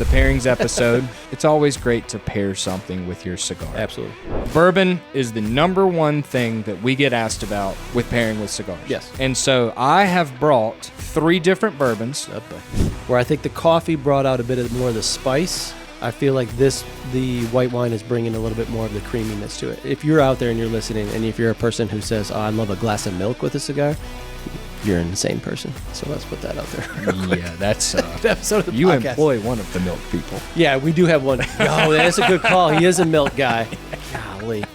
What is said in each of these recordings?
the pairings episode. It's always great to pair something with your cigar. Absolutely. Bourbon is the number one thing that we get asked about with pairing with cigars. Yes. And so I have brought 3 different bourbons. Okay. Where I think the coffee brought out a bit more of the spice, I feel like the white wine is bringing a little bit more of the creaminess to it. If you're out there and you're listening, and if you're a person who says, I love a glass of milk with a cigar, you're an insane person. So let's put that out there. Yeah, that's episode of the you podcast. Employ one of the milk people. Yeah, we do have one. Oh, that's a good call. He is a milk guy. Golly.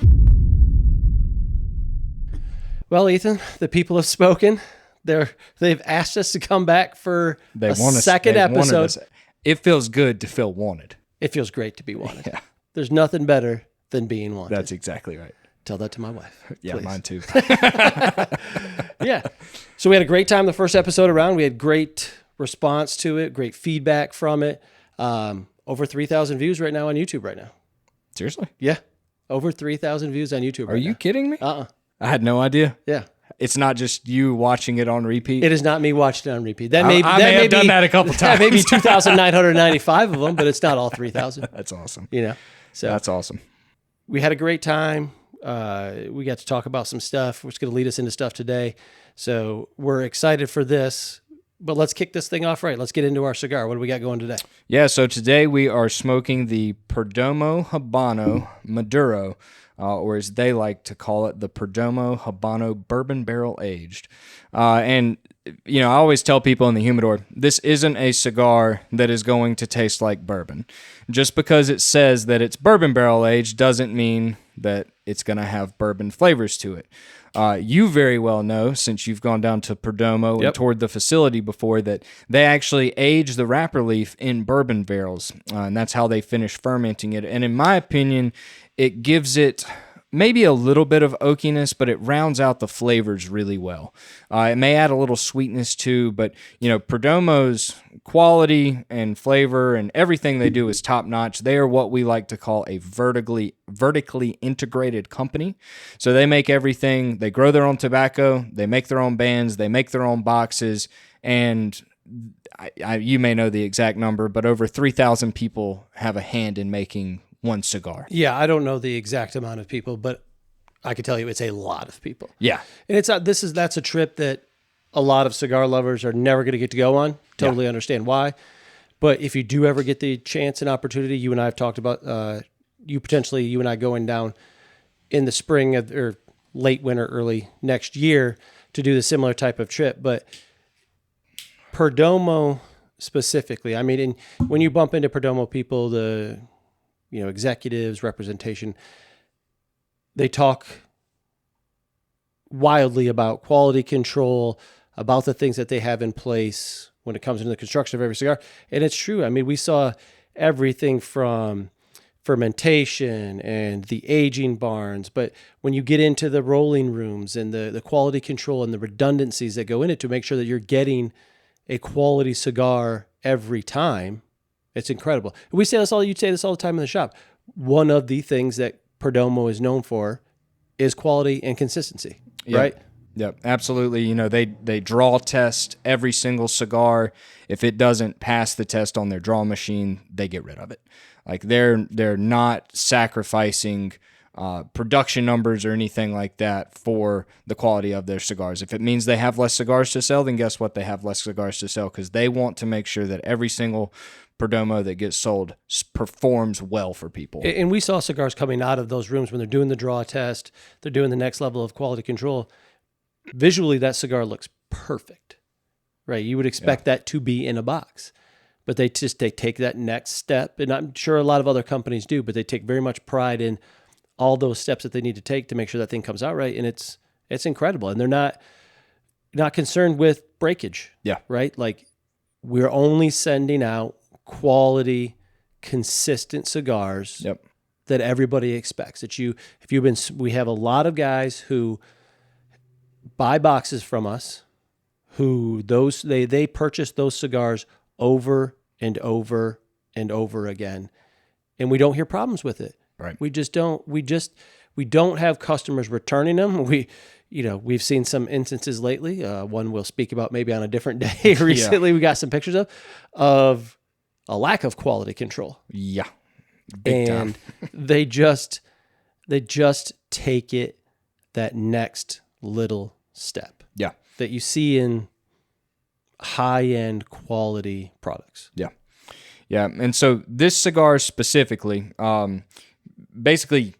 Well, Ethan, the people have spoken. They've asked us to come back for a second episode. It feels good to feel wanted. It feels great to be wanted. Yeah. There's nothing better than being wanted. That's exactly right. Tell that to my wife. Yeah, please. mine too. Yeah. So we had a great time the first episode around. We had great response to it, great feedback from it. Over 3,000 views right now on YouTube right now. Seriously? Yeah. Over 3,000 views on YouTube right now. Are you kidding me? Uh-uh. I had no idea. Yeah. It's not just you watching it on repeat? It is not me watching it on repeat. I may have done that a couple times. Maybe 2,995 of them, but it's not all 3,000. That's awesome. You know? So that's awesome. We had a great time. We got to talk about some stuff, which is going to lead us into stuff today. So we're excited for this, but let's kick this thing off right. Let's get into our cigar. What do we got going today? Yeah, so today we are smoking the Perdomo Habano Maduro, or as they like to call it, the Perdomo Habano Bourbon Barrel Aged. And, you know, I always tell people in the humidor, this isn't a cigar that is going to taste like bourbon. Just because it says that it's bourbon barrel aged doesn't mean that it's going to have bourbon flavors to it. You very well know, since you've gone down to Perdomo and toured the facility before, that they actually age the wrapper leaf in bourbon barrels, and that's how they finish fermenting it. And in my opinion, it gives it maybe a little bit of oakiness, but it rounds out the flavors really well. It may add a little sweetness too, but you know, Perdomo's quality and flavor and everything they do is top notch. They are what we like to call a vertically integrated company. So they make everything. They grow their own tobacco. They make their own bands. They make their own boxes. And you may know the exact number, but over 3,000 people have a hand in making one cigar. Yeah, I don't know the exact amount of people, but I can tell you it's a lot of people. Yeah. And that's a trip that a lot of cigar lovers are never going to get to go on. Totally understand why. But if you do ever get the chance and opportunity, you and I have talked about you and I going down in the spring or late winter, early next year to do the similar type of trip. But Perdomo specifically, I mean, when you bump into Perdomo people, the executives, representation, they talk wildly about quality control, about the things that they have in place when it comes into the construction of every cigar. And it's true. I mean, we saw everything from fermentation and the aging barns, but when you get into the rolling rooms and the quality control and the redundancies that go in it to make sure that you're getting a quality cigar every time, it's incredible. You say this all the time in the shop. One of the things that Perdomo is known for is quality and consistency, right? Yep, absolutely. You know, they draw test every single cigar. If it doesn't pass the test on their draw machine, they get rid of it. Like they're not sacrificing production numbers or anything like that for the quality of their cigars. If it means they have less cigars to sell, then guess what? They have less cigars to sell because they want to make sure that every single Perdomo that gets sold performs well for people. And we saw cigars coming out of those rooms when they're doing the draw test, they're doing the next level of quality control. Visually, that cigar looks perfect, right? You would expect that to be in a box, but they take that next step. And I'm sure a lot of other companies do, but they take very much pride in all those steps that they need to take to make sure that thing comes out right. And it's incredible. And they're not concerned with breakage. Yeah. Right. Like we're only sending out quality, consistent cigars that everybody expects. We have a lot of guys who buy boxes from us, who they purchase those cigars over and over and over again, and we don't hear problems with it. Right. We don't have customers returning them. We've seen some instances lately. One we'll speak about maybe on a different day. Recently, we got some pictures of a lack of quality control. Yeah. Big time. they just take it that next little step. Yeah. That you see in high-end quality products. Yeah. Yeah. And so this cigar specifically, basically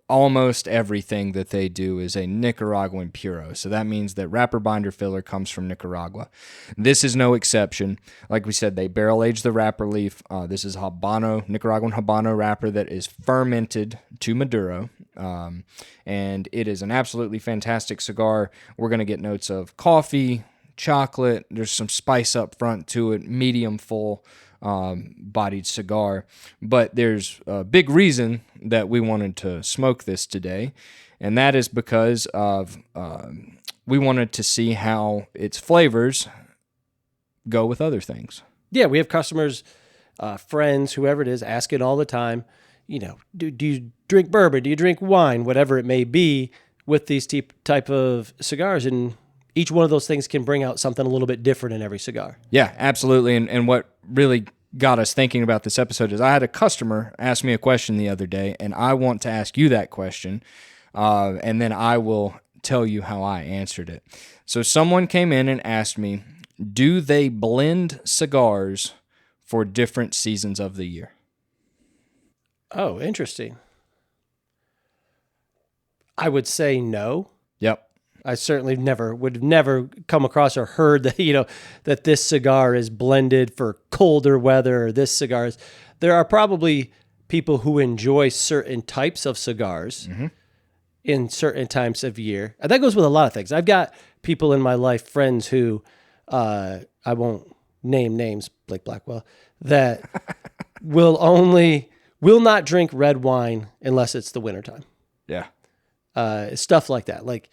almost everything that they do is a Nicaraguan puro. So that means that wrapper binder filler comes from Nicaragua. This is no exception. Like we said, they barrel age the wrapper leaf. This is Nicaraguan Habano wrapper that is fermented to Maduro. And it is an absolutely fantastic cigar. We're going to get notes of coffee, chocolate. There's some spice up front to it, medium full bodied cigar. But there's a big reason that we wanted to smoke this today, and that is because of we wanted to see how its flavors go with other things. Yeah, we have customers, friends, whoever it is, asking all the time, do you drink bourbon? Do you drink wine? Whatever it may be with these type of cigars, and each one of those things can bring out something a little bit different in every cigar. Yeah, absolutely. And what really got us thinking about this episode is I had a customer ask me a question the other day, and I want to ask you that question, and then I will tell you how I answered it. So someone came in and asked me, do they blend cigars for different seasons of the year? Oh, interesting. I would say no. Yep. I certainly would have never come across or heard that, that this cigar is blended for colder weather, or this cigar is. There are probably people who enjoy certain types of cigars in certain times of year. And that goes with a lot of things. I've got people in my life, friends who, I won't name names, Blake Blackwell, that will not drink red wine unless it's the wintertime. Yeah. Stuff like that. Like,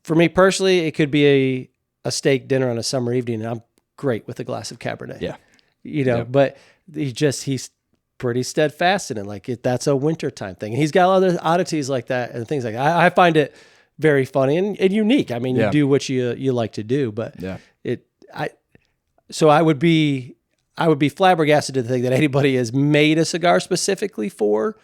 for me personally, it could be a steak dinner on a summer evening, and I'm great with a glass of Cabernet. Yeah. But he's pretty steadfast in it. Like, that's a wintertime thing. And he's got other oddities like that and things like that. I find it very funny and unique. I mean, you do what you like to do, but so I would be flabbergasted to think that anybody has made a cigar specifically for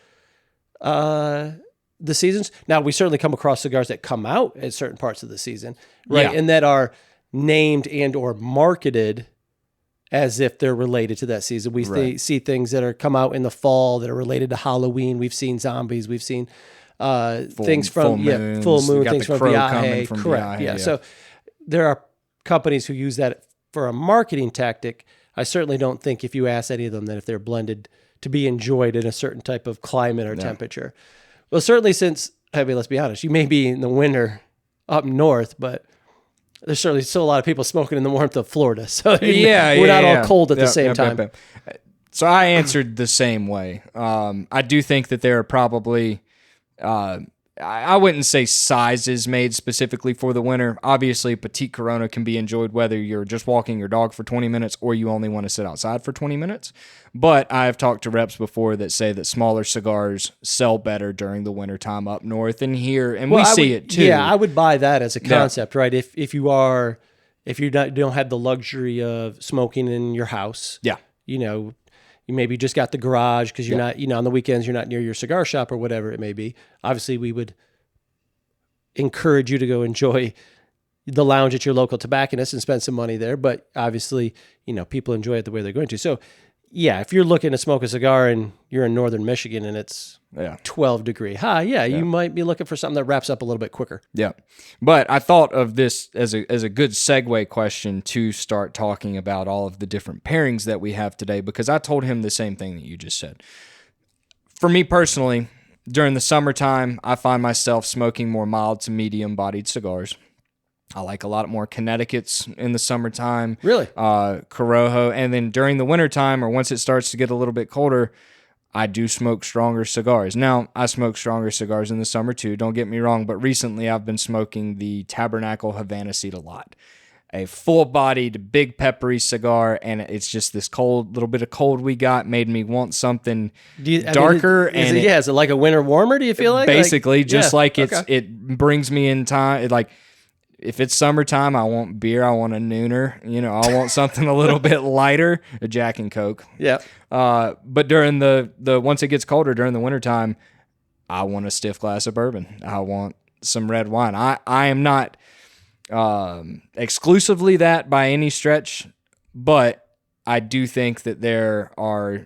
the seasons. Now, we certainly come across cigars that come out at certain parts of the season, right? Yeah. And that are named and or marketed as if they're related to that season. We see things that are come out in the fall that are related to Halloween. We've seen zombies. We've seen things from full moon, things from Viaje. Correct. Yeah. So there are companies who use that for a marketing tactic. I certainly don't think if you ask any of them that if they're blended to be enjoyed in a certain type of climate or temperature. Well, certainly since, let's be honest, you may be in the winter up north, but there's certainly still a lot of people smoking in the warmth of Florida. So we're not all cold at the same time. So I answered the same way. I do think that there are probably, I wouldn't say sizes made specifically for the winter. Obviously, Petite Corona can be enjoyed whether you're just walking your dog for 20 minutes or you only want to sit outside for 20 minutes. But I've talked to reps before that say that smaller cigars sell better during the wintertime up north and here, and we see it too. Yeah, I would buy that as a concept, right? If you don't have the luxury of smoking in your house, you maybe just got the garage because you're not, on the weekends, you're not near your cigar shop or whatever it may be. Obviously, we would encourage you to go enjoy the lounge at your local tobacconist and spend some money there. But obviously, people enjoy it the way they're going to. So, if you're looking to smoke a cigar and you're in northern Michigan and it's 12 degree high, you might be looking for something that wraps up a little bit quicker. Yeah. But I thought of this as a good segue question to start talking about all of the different pairings that we have today, because I told him the same thing that you just said. For me personally, during the summertime, I find myself smoking more mild to medium bodied cigars. I like a lot more Connecticut's in the summertime. Really? Corojo. And then during the wintertime, or once it starts to get a little bit colder, I do smoke stronger cigars. Now, I smoke stronger cigars in the summer too, don't get me wrong, but recently I've been smoking the Tabernacle Havana Seed a lot. A full-bodied, big peppery cigar, and it's just this little bit of cold we got made me want something darker. Is it like a winter warmer, do you feel like? Basically, it brings me in time. if it's summertime, I want beer. I want a nooner. I want something a little bit lighter, a Jack and Coke. Yeah. But during the once it gets colder during the wintertime, I want a stiff glass of bourbon. I want some red wine. I am not exclusively that by any stretch, but I do think that there are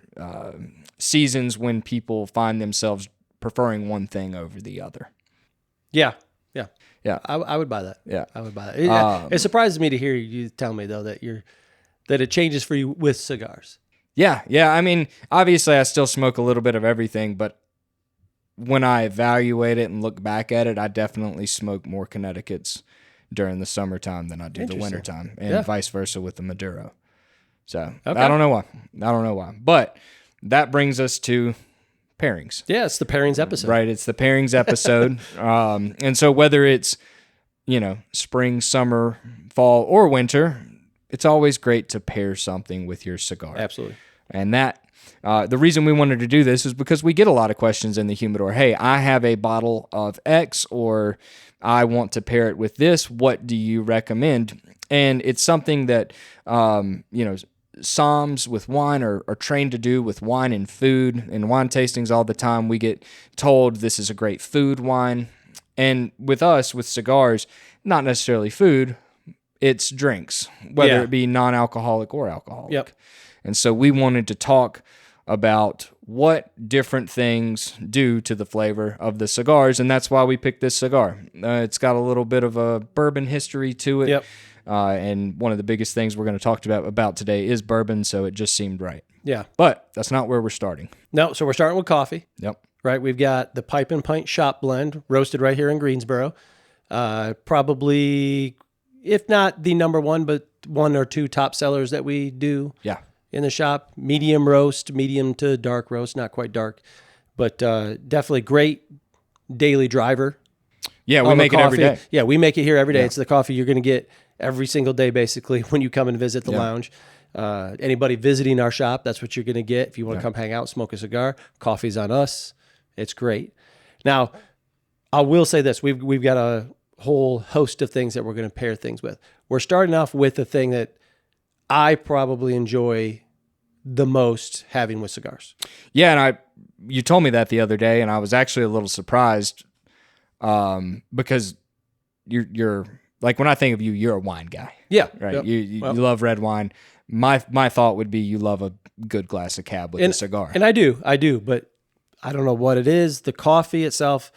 seasons when people find themselves preferring one thing over the other. Yeah. Yeah. I would buy that. Yeah. I would buy that. It surprises me to hear you tell me though that it changes for you with cigars. Yeah. I mean, obviously I still smoke a little bit of everything, but when I evaluate it and look back at it, I definitely smoke more Connecticut's during the summertime than I do the wintertime, and vice versa with the Maduro. So I don't know why. But that brings us to pairings. Yeah, it's the pairings episode. Right, it's the pairings episode. And so whether it's, spring, summer, fall, or winter, it's always great to pair something with your cigar. Absolutely. And that the reason we wanted to do this is because we get a lot of questions in the humidor. Hey, I have a bottle of X, or I want to pair it with this. What do you recommend? And it's something that, Psalms with wine are trained to do with wine and food. In wine tastings all the time, we get told this is a great food wine. And with us, with cigars, not necessarily food, it's drinks, whether it be non-alcoholic or alcoholic. Yep. And so we wanted to talk about what different things do to the flavor of the cigars, and that's why we picked this cigar. It's got a little bit of a bourbon history to it. Yep. And one of the biggest things we're going to talk about today is bourbon, so it just seemed right. Yeah. But that's not where we're starting. No, so we're starting with coffee. Yep. Right, we've got the Pipe and Pint Shop Blend, roasted right here in Greensboro. Probably, if not the number one, but one or two top sellers that we do in the shop. Medium roast, medium to dark roast, not quite dark, but definitely great daily driver. Yeah, we make it every day. Yeah, we make it here every day. Yeah. It's the coffee you're going to get every single day, basically, when you come and visit the lounge. Anybody visiting our shop, that's what you're going to get. If you want to come hang out, smoke a cigar, coffee's on us. It's great. Now, I will say this. We've got a whole host of things that we're going to pair things with. We're starting off with the thing that I probably enjoy the most having with cigars. Yeah, and you told me that the other day, and I was actually a little surprised because you're like, when I think of you, you're a wine guy. Yeah. Right? Yep. You love red wine. My thought would be you love a good glass of cab with a cigar. And I do, but I don't know what it is. The coffee itself,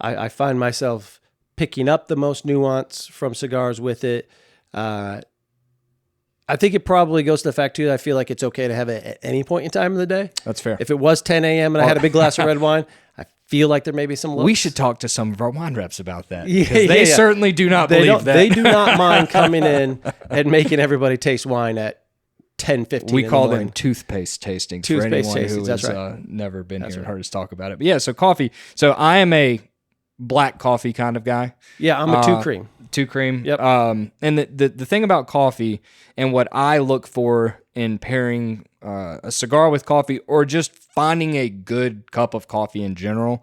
I find myself picking up the most nuance from cigars with it. I think it probably goes to the fact, too, that I feel like it's okay to have it at any point in time of the day. That's fair. If it was 10 a.m. and I had a big glass of red wine, I feel like there may be some looks. We should talk to some of our wine reps about that. They certainly do not believe that. They do not mind coming in and making everybody taste wine at 10:15. We call them toothpaste tastings for anyone who has never been here and heard us talk about it. But yeah, so coffee. So I am a black coffee kind of guy. Yeah, I'm a 2-cream. 2-cream. Yep. And the thing about coffee and what I look for in pairing a cigar with coffee, or just finding a good cup of coffee in general,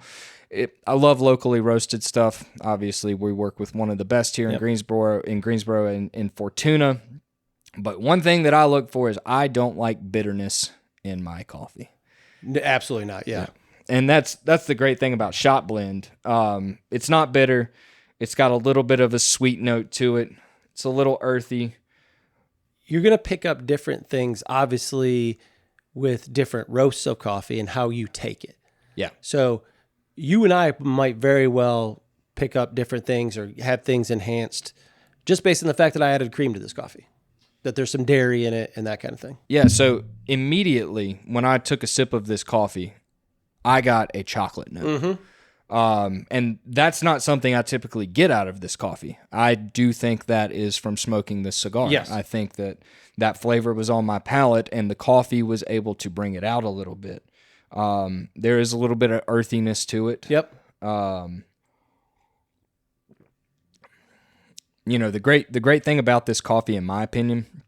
I love locally roasted stuff. Obviously, we work with one of the best here in Greensboro in Fortuna. But one thing that I look for is I don't like bitterness in my coffee. Absolutely not. Yeah. And that's the great thing about Shop Blend. It's not bitter. It's got a little bit of a sweet note to it. It's a little earthy. You're going to pick up different things, obviously, with different roasts of coffee and how you take it. Yeah. So you and I might very well pick up different things or have things enhanced just based on the fact that I added cream to this coffee, that there's some dairy in it and that kind of thing. Yeah, so immediately when I took a sip of this coffee, I got a chocolate note. Mm-hmm. And that's not something I typically get out of this coffee. I do think that is from smoking this cigar. Yes. I think that flavor was on my palate, and the coffee was able to bring it out a little bit. There is a little bit of earthiness to it. Yep. The great thing about this coffee, in my opinion,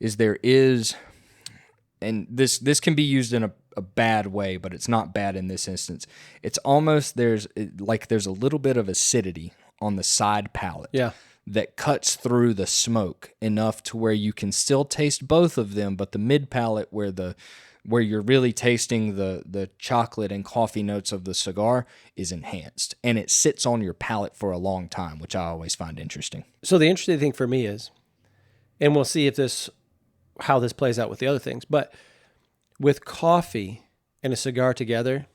is there is, and this can be used in a bad way, but it's not bad in this instance. It's almost there's a little bit of acidity on the side palate. Yeah. that cuts through the smoke enough to where you can still taste both of them, but the mid palate where you're really tasting the chocolate and coffee notes of the cigar is enhanced, and it sits on your palate for a long time, which I always find interesting. So the interesting thing for me is, and we'll see how this plays out with the other things, but with coffee and a cigar together,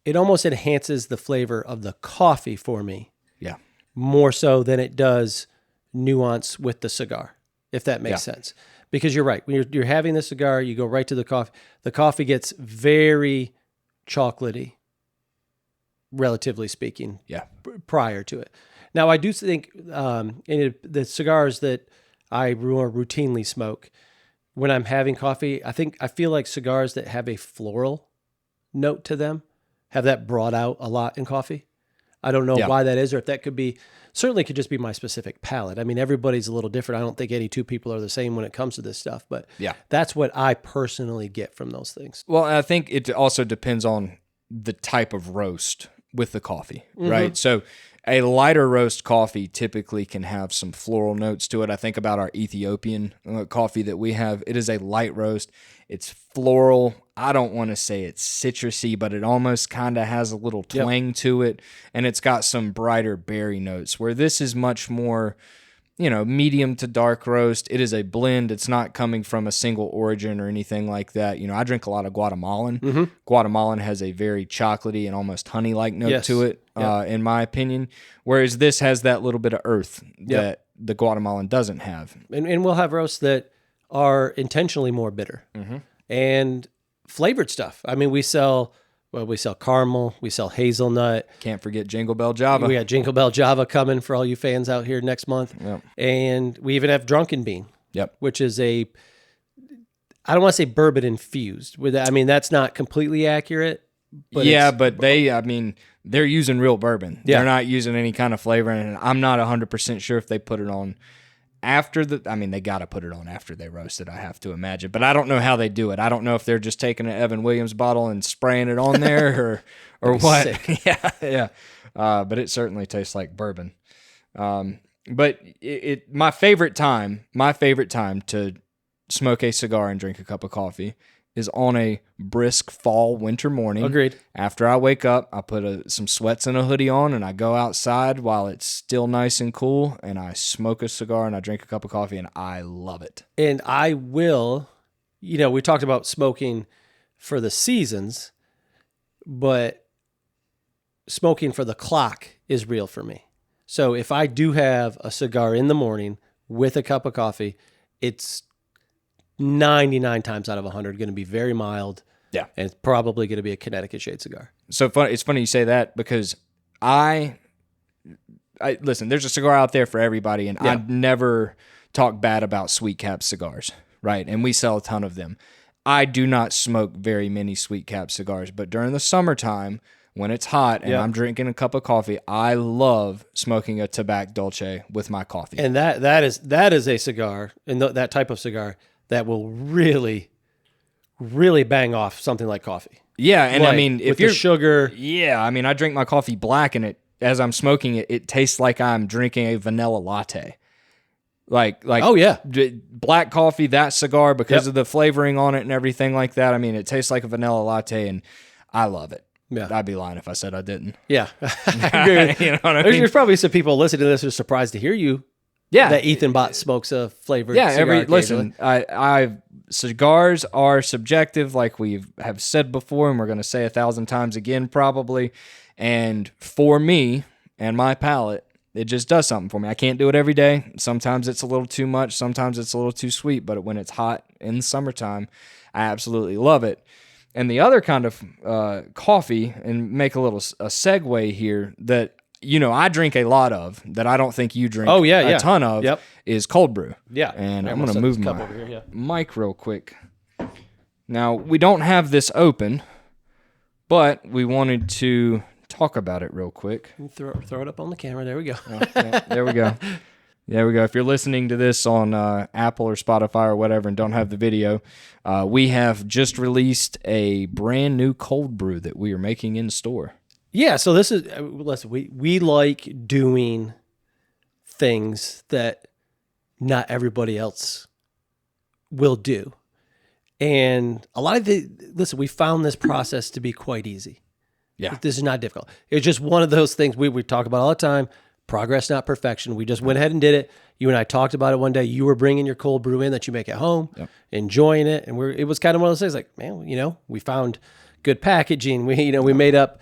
it almost enhances the flavor of the coffee for me. Yeah. More so than it does nuance with the cigar, if that makes sense. Because you're right. When you're having the cigar, you go right to the coffee. The coffee gets very chocolatey, relatively speaking, prior to it. Now, I do think the cigars that I more routinely smoke, when I'm having coffee, I feel like cigars that have a floral note to them have that brought out a lot in coffee. I don't know why that is, or if that certainly could just be my specific palate. I mean, everybody's a little different. I don't think any two people are the same when it comes to this stuff, but that's what I personally get from those things. Well, I think it also depends on the type of roast with the coffee, right? So a lighter roast coffee typically can have some floral notes to it. I think about our Ethiopian coffee that we have. It is a light roast. It's floral. I don't want to say it's citrusy, but it almost kind of has a little twang to it. And it's got some brighter berry notes, where this is much more, medium to dark roast. It is a blend. It's not coming from a single origin or anything like that. I drink a lot of Guatemalan. Guatemalan has a very chocolatey and almost honey-like note to it, in my opinion. Whereas this has that little bit of earth that the Guatemalan doesn't have. And we'll have roasts that are intentionally more bitter and flavored stuff. I mean, we sell caramel, we sell hazelnut. Can't forget Jingle Bell Java. We got Jingle Bell Java coming for all you fans out here next month. And we even have Drunken Bean, which is I don't want to say bourbon infused. I mean, that's not completely accurate. But they're using real bourbon. They're not using any kind of flavor, and I'm not 100% sure if they put it on they got to put it on after they roast it, I have to imagine. But I don't know how they do it. I don't know if they're just taking an Evan Williams bottle and spraying it on there or what. But it certainly tastes like bourbon. But my favorite time to smoke a cigar and drink a cup of coffee is on a brisk fall winter morning. Agreed. After I wake up, I put some sweats and a hoodie on, and I go outside while it's still nice and cool, and I smoke a cigar and I drink a cup of coffee, and I love it. And I will, we talked about smoking for the seasons, but smoking for the clock is real for me. So if I do have a cigar in the morning with a cup of coffee, it's 99 times out of 100 going to be very mild. Yeah. And it's probably going to be a Connecticut shade cigar. So it's funny you say that, because I listen, there's a cigar out there for everybody, and I never talk bad about sweet cap cigars, right? And we sell a ton of them. I do not smoke very many sweet cap cigars, but during the summertime when it's hot and I'm drinking a cup of coffee, I love smoking a Tabac Dolce with my coffee. And that is a cigar, and that type of cigar that will really, really bang off something like coffee. Yeah, and I mean, if you're sugar. Yeah, I mean, I drink my coffee black, and as I'm smoking it, it tastes like I'm drinking a vanilla latte. Like oh yeah, black coffee, that cigar, because of the flavoring on it and everything like that. I mean, it tastes like a vanilla latte, and I love it. Yeah, I'd be lying if I said I didn't. Yeah, I agree. You know what I mean? There's probably some people listening to this who are surprised to hear you. Yeah, that Ethan Bott smokes a flavored cigar. Listen, cigars are subjective, like we have said before, and we're going to say 1,000 times again probably. And for me and my palate, it just does something for me. I can't do it every day. Sometimes it's a little too much. Sometimes it's a little too sweet. But when it's hot in the summertime, I absolutely love it. And the other kind of coffee, and make a segue here, that I drink a lot of, that I don't think you drink a ton of, is cold brew. Yeah. And I'm going to move my mic real quick. Now, we don't have this open, but we wanted to talk about it real quick. Throw it up on the camera. There we go. There we go. There we go. If you're listening to this on Apple or Spotify or whatever and don't have the video, we have just released a brand new cold brew that we are making in store. Yeah, so this is, listen, we like doing things that not everybody else will do. And a lot of listen, we found this process to be quite easy. Yeah. This is not difficult. It's just one of those things we talk about all the time. Progress, not perfection. We just went ahead and did it. You and I talked about it one day. You were bringing your cold brew in that you make at home, enjoying it. And it was kind of one of those things like, man, we found good packaging. We made up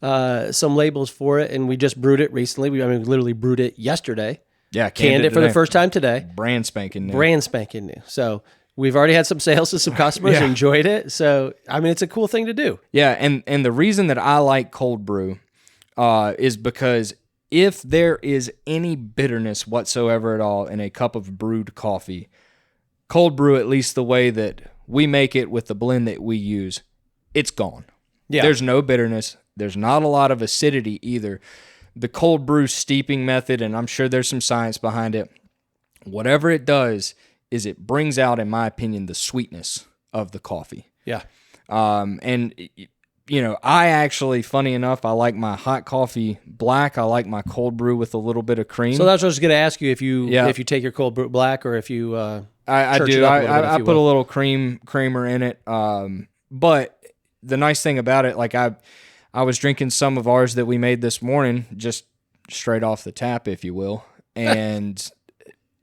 some labels for it, and we just brewed it recently. We literally brewed it yesterday. Yeah. Canned it for the first time today. Brand spanking new. So we've already had some sales to some customers who enjoyed it. So, it's a cool thing to do. Yeah, and the reason that I like cold brew is because if there is any bitterness whatsoever at all in a cup of brewed coffee, cold brew, at least the way that we make it with the blend that we use, it's gone. Yeah. There's no bitterness. There's not a lot of acidity either. The cold brew steeping method, and I'm sure there's some science behind it, whatever it does is it brings out, in my opinion, the sweetness of the coffee. Yeah. And I actually, funny enough, I like my hot coffee black. I like my cold brew with a little bit of cream. So that's what I was going to ask you, if you take your cold brew black, or if you I do. I put a little creamer in it. But the nice thing about it, like I was drinking some of ours that we made this morning, just straight off the tap, if you will, and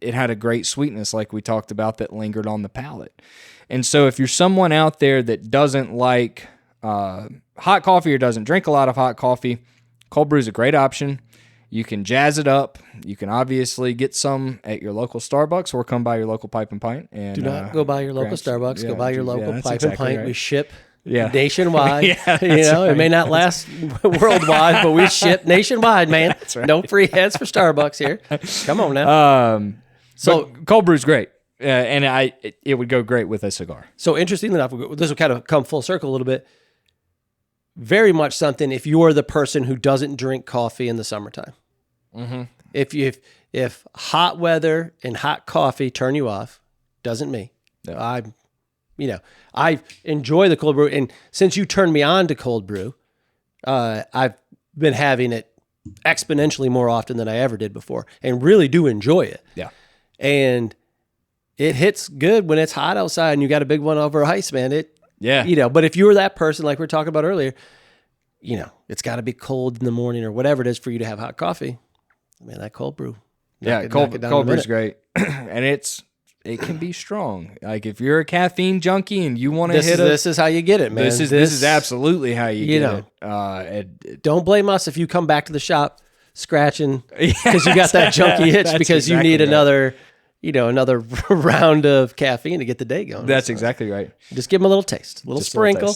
it had a great sweetness, like we talked about, that lingered on the palate. And so if you're someone out there that doesn't like hot coffee or doesn't drink a lot of hot coffee, cold brew is a great option. You can jazz it up. You can obviously get some at your local Starbucks or come by your local Pipe and Pint. And do not go by your local Starbucks. Go by your local Pipe and Pint. Right. We ship Yeah. nationwide. Yeah, It may not last worldwide, but we ship nationwide, man. That's right. No free heads for Starbucks here. Come on now. So cold brew's great, and it would go great with a cigar. So interestingly enough, this will kind of come full circle a little bit. Very much something if you're the person who doesn't drink coffee in the summertime. Mm-hmm. If hot weather and hot coffee turn you off, doesn't me. No. I enjoy the cold brew, and since you turned me on to cold brew, I've been having it exponentially more often than I ever did before, and really do enjoy it. Yeah, and it hits good when it's hot outside and you got a big one over ice, man. But if you were that person, like we were talking about earlier, it's got to be cold in the morning or whatever it is for you to have hot coffee. Man, that cold brew. Cold brew's great, and it can be strong. Like if you're a caffeine junkie and you want to this is how you get it, man. This is absolutely how you get it. Don't blame us if you come back to the shop scratching because you got that junkie itch because you need another round of caffeine to get the day going. That's exactly right. Just give them a little taste, a little sprinkle.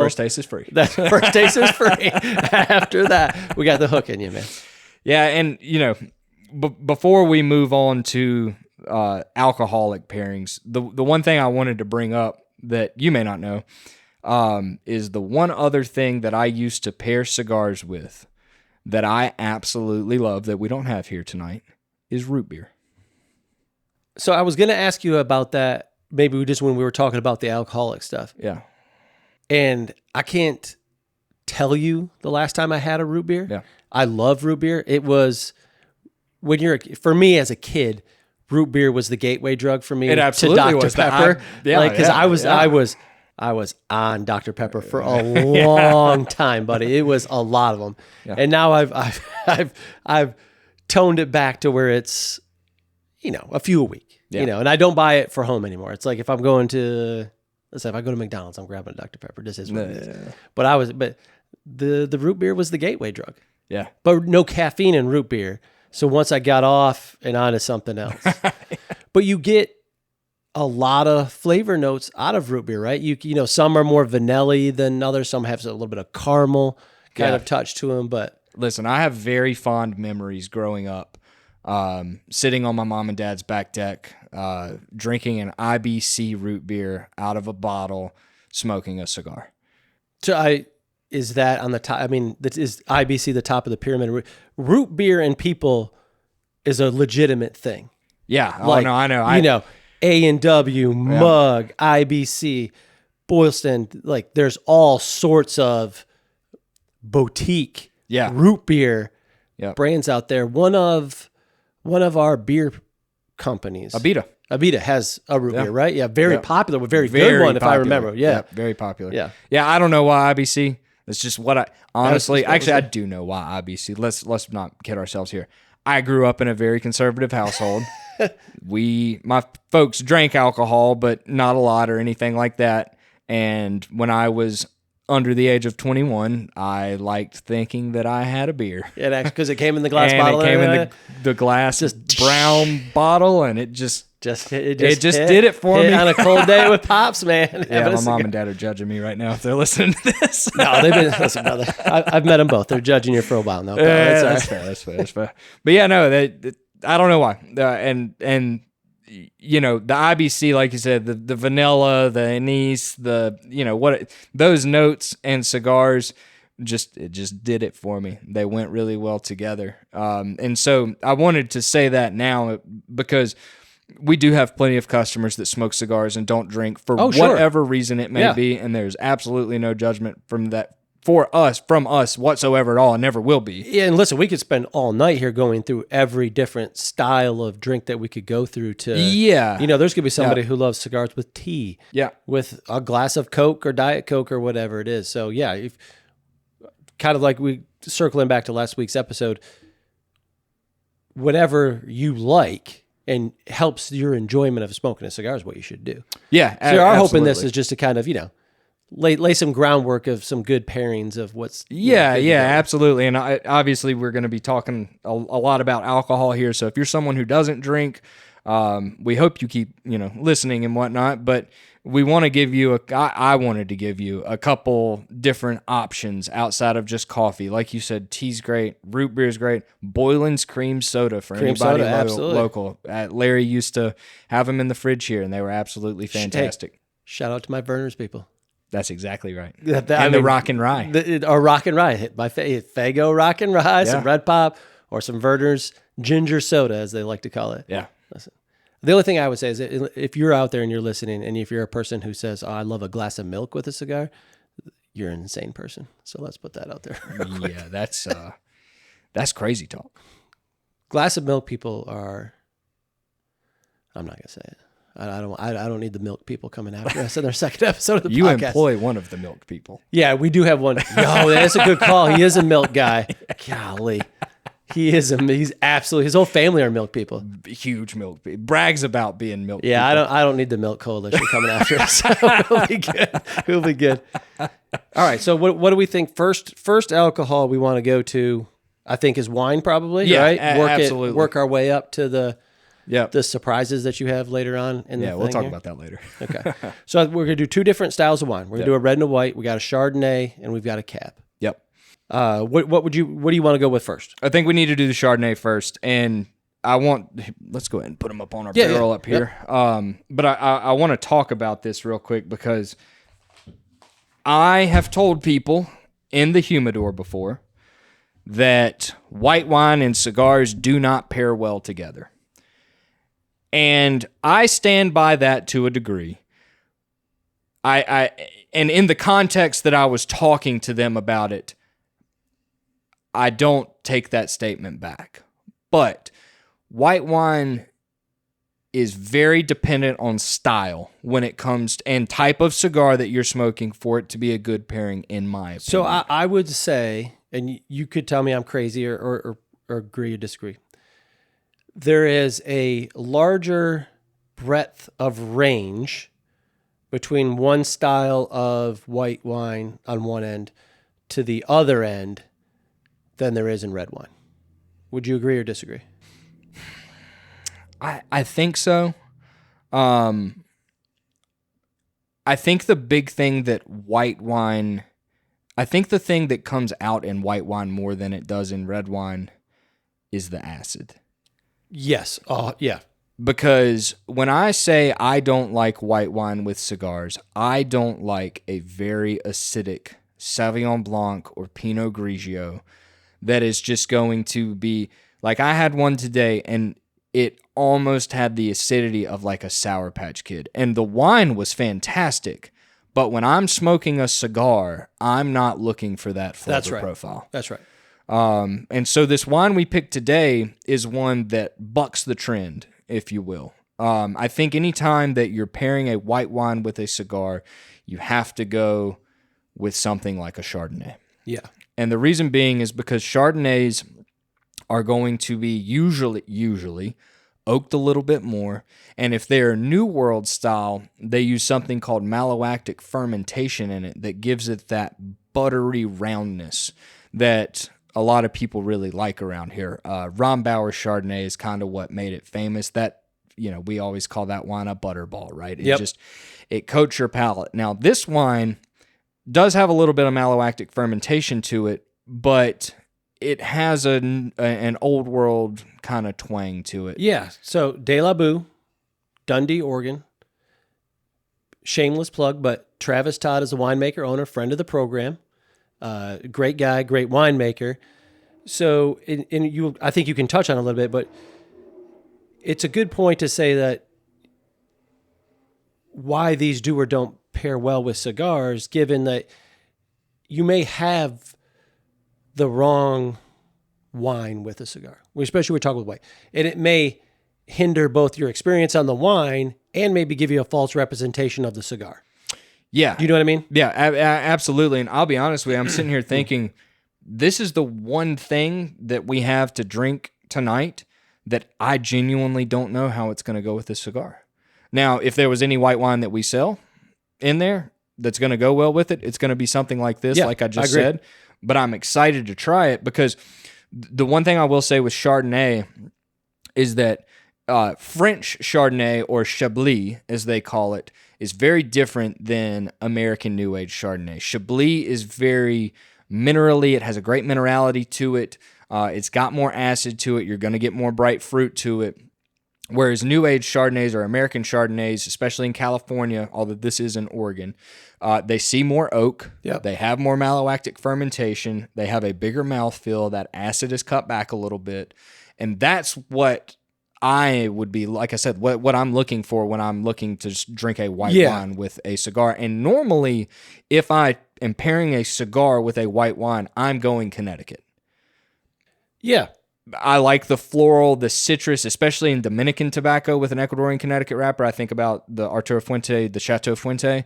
First taste is free. First taste is free. After that, we got the hook in you, man. Yeah, and before we move on to alcoholic pairings, the one thing I wanted to bring up that you may not know is the one other thing that I used to pair cigars with that I absolutely love that we don't have here tonight is root beer. So I was going to ask you about that maybe just when we were talking about the alcoholic stuff. Yeah. And I can't tell you the last time I had a root beer. Yeah. I love root beer. It was for me as a kid, root beer was the gateway drug for me. It absolutely to Dr. was. Pepper. I was on Dr. Pepper for a long time, buddy. It was a lot of them. Yeah. And now I've toned it back to where it's, a few a week, and I don't buy it for home anymore. It's like if I'm going to, let's say if I go to McDonald's, I'm grabbing a Dr. Pepper. This is what it is. But the root beer was the gateway drug. Yeah. But no caffeine in root beer. So once I got off and onto something else, but you get a lot of flavor notes out of root beer, right? You some are more vanilla than others. Some have a little bit of caramel kind of touch to them. But listen, I have very fond memories growing up, sitting on my mom and dad's back deck, drinking an IBC root beer out of a bottle, smoking a cigar. So is that on the top? I mean, is IBC the top of the pyramid? Root beer and people is a legitimate thing. Yeah. I know. A&W, Mug, IBC, Boylston, like there's all sorts of boutique root beer brands out there. One of One of our beer companies, Abita has a root beer, right? Yeah, very popular, but very good one, if I remember. Yeah, very popular. Yeah. I don't know why IBC. It's just what I honestly. Actually, I do know why IBC. Let's not kid ourselves here. I grew up in a very conservative household. My folks drank alcohol, but not a lot or anything like that. And when I was under the age of 21, I liked thinking that I had a beer. Yeah, because it came in the glass bottle. It came in the glass, just brown bottle, and it just did it for me on a cold day with pops, man. Yeah, my mom and dad are judging me right now if they're listening to this. No, they've been listen, brother. I've met them both. They're judging you for a while now. That's fair. But yeah, no, I don't know why. And you know, the IBC, like you said, the vanilla, the anise, those notes and cigars just did it for me. They went really well together. And so I wanted to say that now because we do have plenty of customers that smoke cigars and don't drink for whatever reason it may be, and there's absolutely no judgment from us whatsoever at all, and never will be. Yeah, and listen, we could spend all night here going through every different style of drink that we could go through to. Yeah. You know, there's going to be somebody who loves cigars with tea. Yeah. With a glass of Coke or Diet Coke or whatever it is. So, yeah, kind of like we circling back to last week's episode, whatever you like and helps your enjoyment of smoking a cigar is what you should do. Yeah. So our hope in this is just to kind of, lay some groundwork of some good pairings of what's... absolutely. And obviously we're going to be talking a lot about alcohol here. So if you're someone who doesn't drink, we hope you keep, listening and whatnot, but we want to give you I wanted to give you a couple different options outside of just coffee. Like you said, tea's great, root beer's great, Boylan's cream soda for anybody local. Larry used to have them in the fridge here, and they were absolutely fantastic. Hey, shout out to my Verner's people. That's exactly right. The Rock and Rye. Or Rock and Rye. By Fago Rock and Rye, some Red Pop, or some Verner's ginger soda, as they like to call it. Yeah. Listen. The only thing I would say is that if you're out there and you're listening, and if you're a person who says, I love a glass of milk with a cigar, you're an insane person. So let's put that out there. Yeah, that's crazy talk. Glass of milk people are, I'm not going to say it. I don't need the milk people coming after us in their second episode of the podcast. You employ one of the milk people. Yeah, we do have one. Yo, that's a good call. He is a milk guy. Golly. He's absolutely, his whole family are milk people. Huge milk people. Brags about being milk people. Yeah, I don't need the milk coalition coming after us. We'll be good. We'll be good. All right, so what do we think? First alcohol we want to go to, I think, is wine probably, right? Absolutely. Work our way up to the surprises that you have later on in the thing. We'll talk about that later. Okay. So we're going to do two different styles of wine. We're going to do a red and a white. We got a Chardonnay, and we've got a Cab. Yep. What do you want to go with first? I think we need to do the Chardonnay first, and let's go ahead and put them up on our barrel up here. Yep. But I want to talk about this real quick because I have told people in the humidor before that white wine and cigars do not pair well together. And I stand by that to a degree. And in the context that I was talking to them about it, I don't take that statement back. But white wine is very dependent on style when it comes to, and type of cigar that you're smoking for it to be a good pairing, in my opinion. So I would say, and you could tell me I'm crazy or agree or disagree, there is a larger breadth of range between one style of white wine on one end to the other end than there is in red wine. Would you agree or disagree? I think so. I think the big thing that white wine, I think the thing that comes out in white wine more than it does in red wine is the acid. Yes. Yeah. Because when I say I don't like white wine with cigars, I don't like a very acidic Sauvignon Blanc or Pinot Grigio that is just going to be, like I had one today and it almost had the acidity of like a Sour Patch Kid. And the wine was fantastic, but when I'm smoking a cigar, I'm not looking for that flavor profile. That's right. And so this wine we picked today is one that bucks the trend, if you will. I think anytime that you're pairing a white wine with a cigar, you have to go with something like a Chardonnay. Yeah. And the reason being is because Chardonnays are going to be usually oaked a little bit more. And if they're New World style, they use something called malolactic fermentation in it that gives it that buttery roundness that a lot of people really like around here. Rombauer Chardonnay is kind of what made it famous. That, we always call that wine a butterball, right? It coats your palate. Now, this wine does have a little bit of malolactic fermentation to it, but it has an old world kind of twang to it. Yeah. So De La Boo, Dundee, Oregon. Shameless plug, but Travis Todd is a winemaker, owner, friend of the program. Great guy, great winemaker. So, I think you can touch on it a little bit, but it's a good point to say that why these do or don't pair well with cigars, given that you may have the wrong wine with a cigar, especially we're talking with white, and it may hinder both your experience on the wine and maybe give you a false representation of the cigar. Yeah. Do you know what I mean? Yeah, absolutely. And I'll be honest with you, I'm sitting here thinking, this is the one thing that we have to drink tonight that I genuinely don't know how it's going to go with this cigar. Now, if there was any white wine that we sell in there that's going to go well with it, it's going to be something like this, like I just said. But I'm excited to try it because the one thing I will say with Chardonnay is that French Chardonnay, or Chablis, as they call it, is very different than American New Age Chardonnay. Chablis is very minerally. It has a great minerality to it. It's got more acid to it. You're going to get more bright fruit to it. Whereas New Age Chardonnays or American Chardonnays, especially in California, although this is in Oregon, they see more oak. Yep. They have more malolactic fermentation. They have a bigger mouthfeel. That acid is cut back a little bit. And that's what I would be, like I said, what I'm looking for when I'm looking to just drink a white wine with a cigar. And normally, if I am pairing a cigar with a white wine, I'm going Connecticut. Yeah. I like the floral, the citrus, especially in Dominican tobacco with an Ecuadorian Connecticut wrapper. I think about the Arturo Fuente, the Chateau Fuente.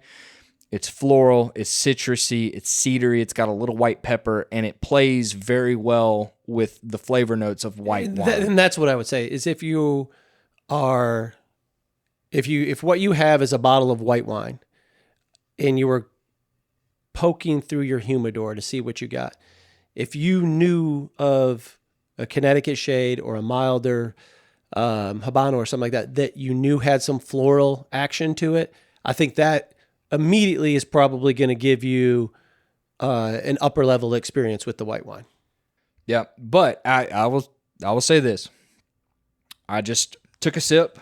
It's floral, it's citrusy, it's cedary, it's got a little white pepper, and it plays very well with the flavor notes of white wine. And that's what I would say is if what you have is a bottle of white wine and you were poking through your humidor to see what you got, if you knew of a Connecticut shade or a milder Habano or something like that you knew had some floral action to it, I think that immediately is probably going to give you an upper level experience with the white wine. Yeah, but I will say this. I just took a sip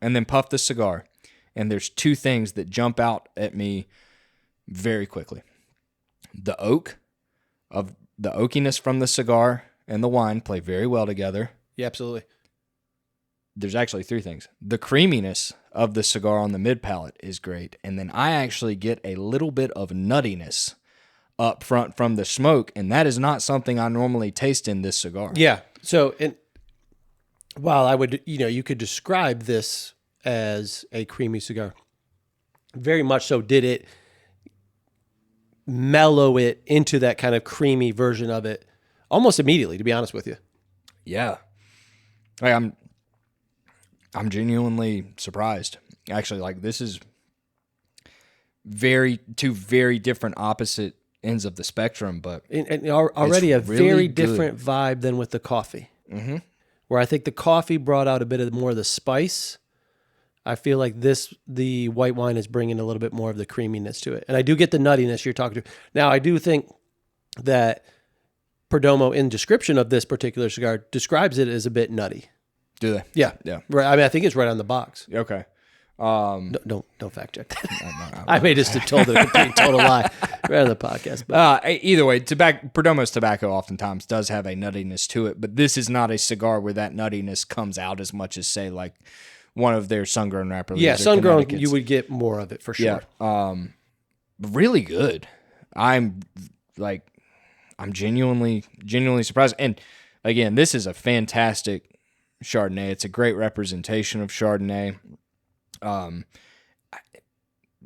and then puffed the cigar, and there's two things that jump out at me very quickly. The oakiness from the cigar and the wine play very well together. Yeah, absolutely. There's actually three things. The creaminess of the cigar on the mid palate is great. And then I actually get a little bit of nuttiness up front from the smoke. And that is not something I normally taste in this cigar. Yeah. So, while I would, you could describe this as a creamy cigar, very much so did it mellow it into that kind of creamy version of it almost immediately, to be honest with you. Yeah. I'm genuinely surprised. Actually, like, this is two very different opposite ends of the spectrum, but and already a really very good. different vibe than with the coffee. Mm-hmm. Where I think the coffee brought out a bit of more of the spice. I feel like the white wine is bringing a little bit more of the creaminess to it. And I do get the nuttiness you're talking to. Now, I do think that Perdomo, in description of this particular cigar, describes it as a bit nutty. Do they? Yeah. Yeah. Right. I mean, I think it's right on the box. Okay. Don't fact check that. I may just have told a complete total lie right on the podcast. But. Either way, Perdomo's tobacco oftentimes does have a nuttiness to it, but this is not a cigar where that nuttiness comes out as much as, say, like one of their sun-grown wrapper. Yeah, sun-grown, you would get more of it for sure. Yeah. Really good. I'm like, I'm genuinely surprised. And again, this is a fantastic Chardonnay. It's a great representation of Chardonnay.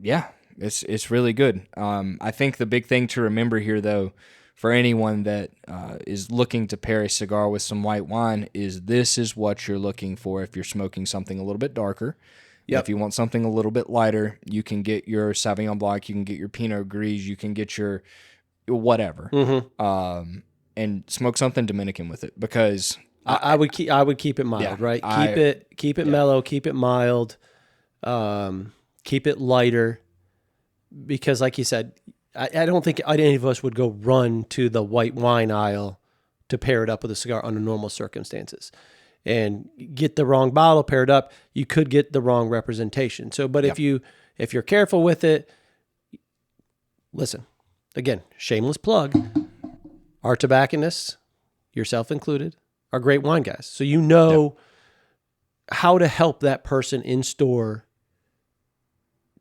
Yeah, it's really good. I think the big thing to remember here, though, for anyone that is looking to pair a cigar with some white wine, is this is what you're looking for if you're smoking something a little bit darker. Yep. If you want something a little bit lighter, you can get your Sauvignon Blanc, you can get your Pinot Gris, you can get your whatever, and smoke something Dominican with it, because I would keep it mild, right? Keep it mellow, keep it mild, keep it lighter, because like you said, I don't think any of us would go run to the white wine aisle to pair it up with a cigar under normal circumstances. And get the wrong bottle paired up, you could get the wrong representation. So, but if you're careful with it, listen, again, shameless plug, our tobacconists, yourself included, are great wine guys. So you know how to help that person in store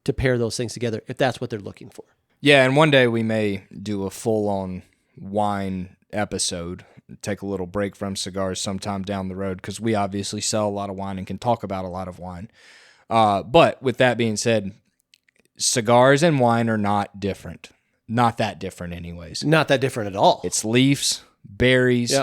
to pair those things together if that's what they're looking for. Yeah, and one day we may do a full-on wine episode, take a little break from cigars sometime down the road, because we obviously sell a lot of wine and can talk about a lot of wine. But with that being said, cigars and wine are not different. Not that different anyways. Not that different at all. It's leaves, berries,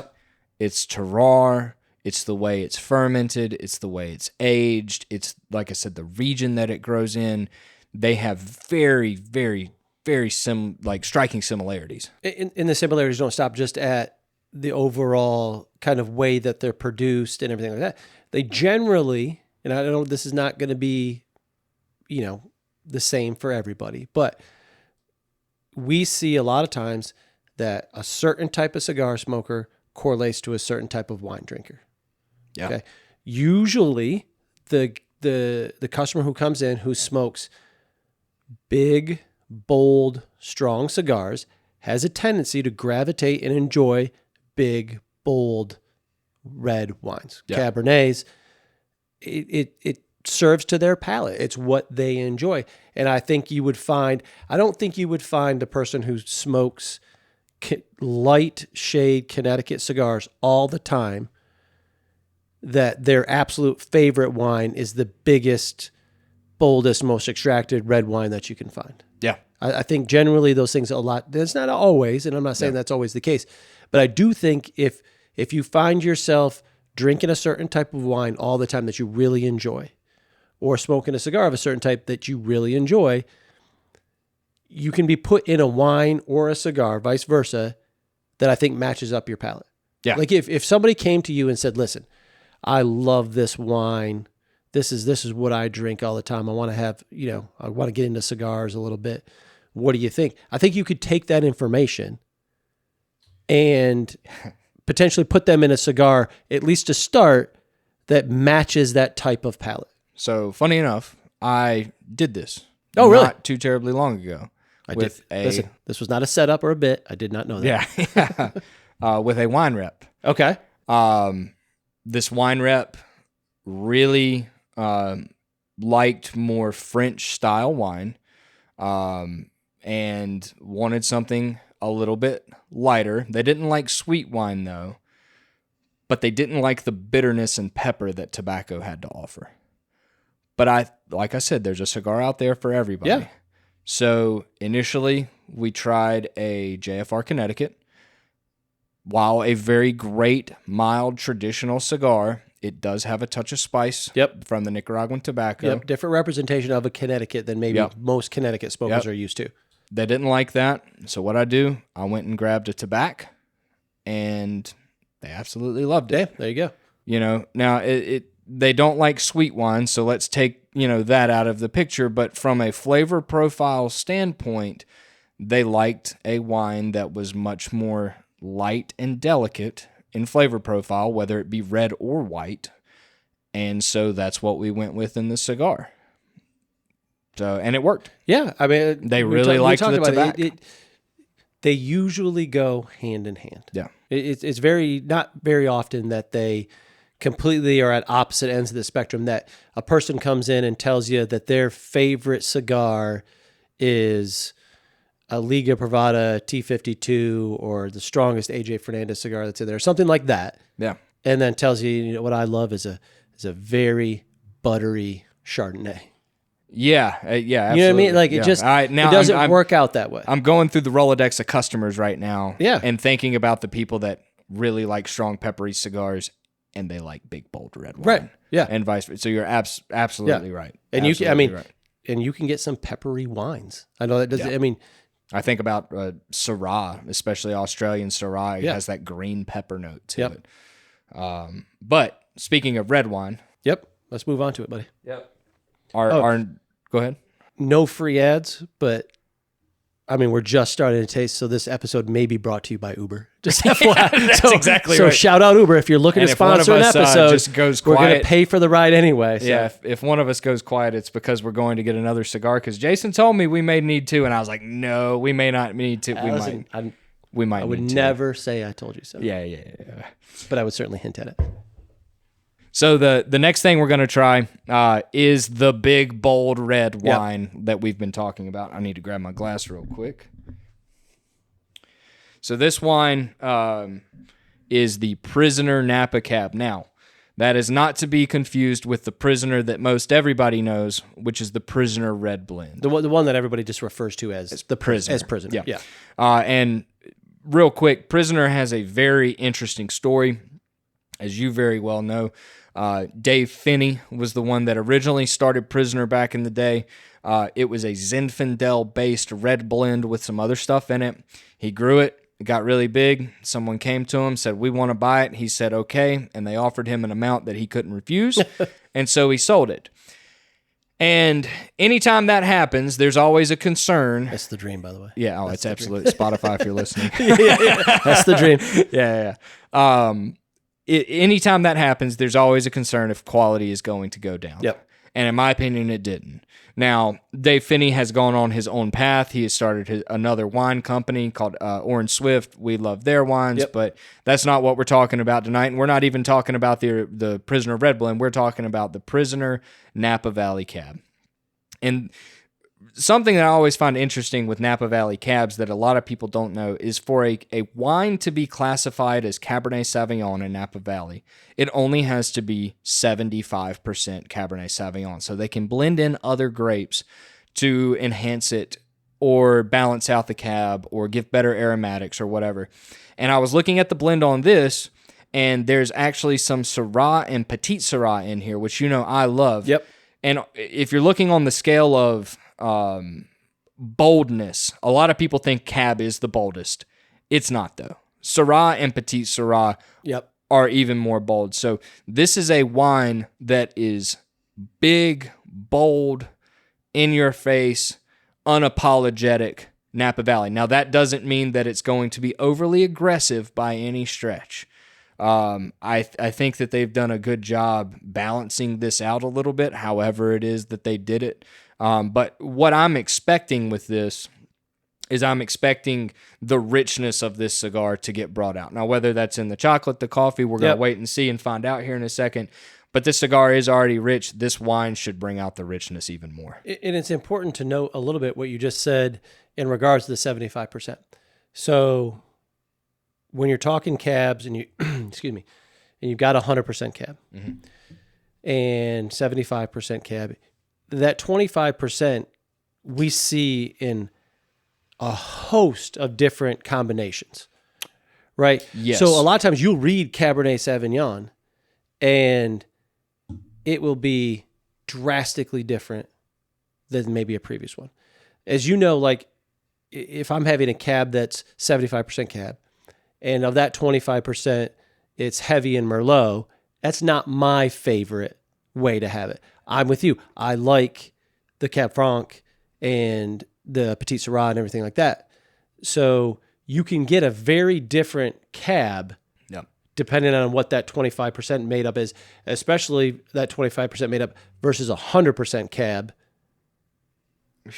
it's terroir, it's the way it's fermented, it's the way it's aged, it's, like I said, the region that it grows in. They have very, very, very striking similarities. And the similarities don't stop just at the overall kind of way that they're produced and everything like that. They generally, and I don't know, this is not going to be, the same for everybody, but we see a lot of times that a certain type of cigar smoker correlates to a certain type of wine drinker. Yeah. Okay. Usually the customer who comes in who smokes big, bold, strong cigars has a tendency to gravitate and enjoy big, bold, red wines. Yeah. Cabernets, it serves to their palate. It's what they enjoy. And I think I don't think you would find the person who smokes light shade Connecticut cigars all the time that their absolute favorite wine is the biggest, boldest, most extracted red wine that you can find. Yeah. I think generally those things that's not always, and I'm not saying that's always the case, but I do think if you find yourself drinking a certain type of wine all the time that you really enjoy, or smoking a cigar of a certain type that you really enjoy, you can be put in a wine or a cigar, vice versa, that I think matches up your palate. Yeah. Like if somebody came to you and said, listen, I love this wine. This is what I drink all the time. I want to have, I want to get into cigars a little bit. What do you think? I think you could take that information and potentially put them in a cigar, at least to start, that matches that type of palate. So funny enough, I did this. Oh, really? Not too terribly long ago. Listen, this was not a setup or a bit. I did not know that. Yeah. With a wine rep. Okay. This wine rep really liked more French style wine, and wanted something a little bit lighter. They didn't like sweet wine though, but they didn't like the bitterness and pepper that tobacco had to offer. But like I said, there's a cigar out there for everybody. Yeah. So initially we tried a JFR Connecticut. While a very great, mild, traditional cigar, it does have a touch of spice from the Nicaraguan tobacco. Yep, different representation of a Connecticut than maybe most Connecticut smokers are used to. They didn't like that. So what I went and grabbed a tobacco, and they absolutely loved it. Yeah, there you go. Now they don't like sweet wine, so let's take, that out of the picture. But from a flavor profile standpoint, they liked a wine that was much more light and delicate in flavor profile, whether it be red or white. And so that's what we went with in the cigar. So, and it worked. Yeah. I mean, they really liked the tobacco. They usually go hand in hand. Yeah. It's not very often that they completely are at opposite ends of the spectrum, that a person comes in and tells you that their favorite cigar is a Liga Privada T52 or the strongest AJ Fernandez cigar that's in there, something like that. Yeah. And then tells you, what I love is a very buttery Chardonnay. Yeah, yeah, absolutely. You know what I mean? Like, it Yeah. just it now doesn't work out that way. I'm going through the Rolodex of customers right now, Yeah. and thinking about the people that really like strong peppery cigars, and they like big bold red wine, Right. Yeah. and vice versa. So you're absolutely right. And Absolutely right. and you can get some peppery wines. I know that doesn't. Yeah. I mean, I think about Syrah, especially Australian Syrah. It has that green pepper note to it. But speaking of red wine, yep. Let's move on to it, buddy. yep. Go ahead. No free ads, but I mean, we're just starting to taste. So this episode may be brought to you by Uber. Just FYI. That's exactly so right. shout out Uber if you're looking And to if one of sponsor an us, episode. just goes we're going quiet- to pay for the ride anyway. So. Yeah, if one of us goes quiet, it's because we're going to get another cigar. Because Jason told me we may need to, and I was like, no, we may not need to. We might. I would need never say I told you so. To. Yeah. But I would certainly hint at it. So the next thing we're going to try is the big, bold red wine that we've been talking about. I need to grab my glass real quick. So this wine is the Prisoner Napa Cab. Now, that is not to be confused with the Prisoner that most everybody knows, which is the Prisoner Red Blend. The one that everybody just refers to as the Prisoner. As Prisoner. Yeah. And real quick, Prisoner has a very interesting story, as you very well know. Dave Finney was the one that originally started Prisoner back in the day. It was a Zinfandel-based red blend with some other stuff in it. He grew it. It got really big. Someone came to him, said, we want to buy it. He said, okay. And they offered him an amount that he couldn't refuse. And so he sold it. And anytime that happens, there's always a concern. That's the dream, by the way. Yeah, it's absolute Spotify if you're listening. Yeah. That's the dream. Yeah. Anytime that happens, there's always a concern if quality is going to go down. Yep. And in my opinion, it didn't. Now, Dave Finney has gone on his own path. He has started another wine company called Orange Swift. We love their wines, but that's not what we're talking about tonight. And we're not even talking about the Prisoner Red Blend. We're talking about the Prisoner Napa Valley Cab. And something that I always find interesting with Napa Valley cabs that a lot of people don't know is for a wine to be classified as Cabernet Sauvignon in Napa Valley, it only has to be 75% Cabernet Sauvignon. So they can blend in other grapes to enhance it or balance out the cab or give better aromatics or whatever. And I was looking at the blend on this, and there's actually some Syrah and Petite Syrah in here, which I love. Yep. And if you're looking on the scale of boldness, a lot of people think Cab is the boldest. It's not, though. Syrah and Petite Syrah are even more bold. So this is a wine that is big, bold, in your face, unapologetic Napa Valley. Now, that doesn't mean that it's going to be overly aggressive by any stretch. I think that they've done a good job balancing this out a little bit, however it is that they did it. But what I'm expecting with this is I'm expecting the richness of this cigar to get brought out. Now, whether that's in the chocolate, the coffee, we're going to wait and see and find out here in a second. But this cigar is already rich. This wine should bring out the richness even more. And it's important to note a little bit what you just said in regards to the 75%. So when you're talking cabs and you, excuse me, and you've got 100% cab and 75% cab, that 25% we see in a host of different combinations, right? Yes. So a lot of times you'll read Cabernet Sauvignon and it will be drastically different than maybe a previous one. As you know, like if I'm having a cab that's 75% cab and of that 25%, it's heavy in Merlot, that's not my favorite way to have it. I'm with you. I like the Cab Franc and the Petite Syrah and everything like that. So you can get a very different cab depending on what that 25% made up is, especially that 25% made up versus 100% cab.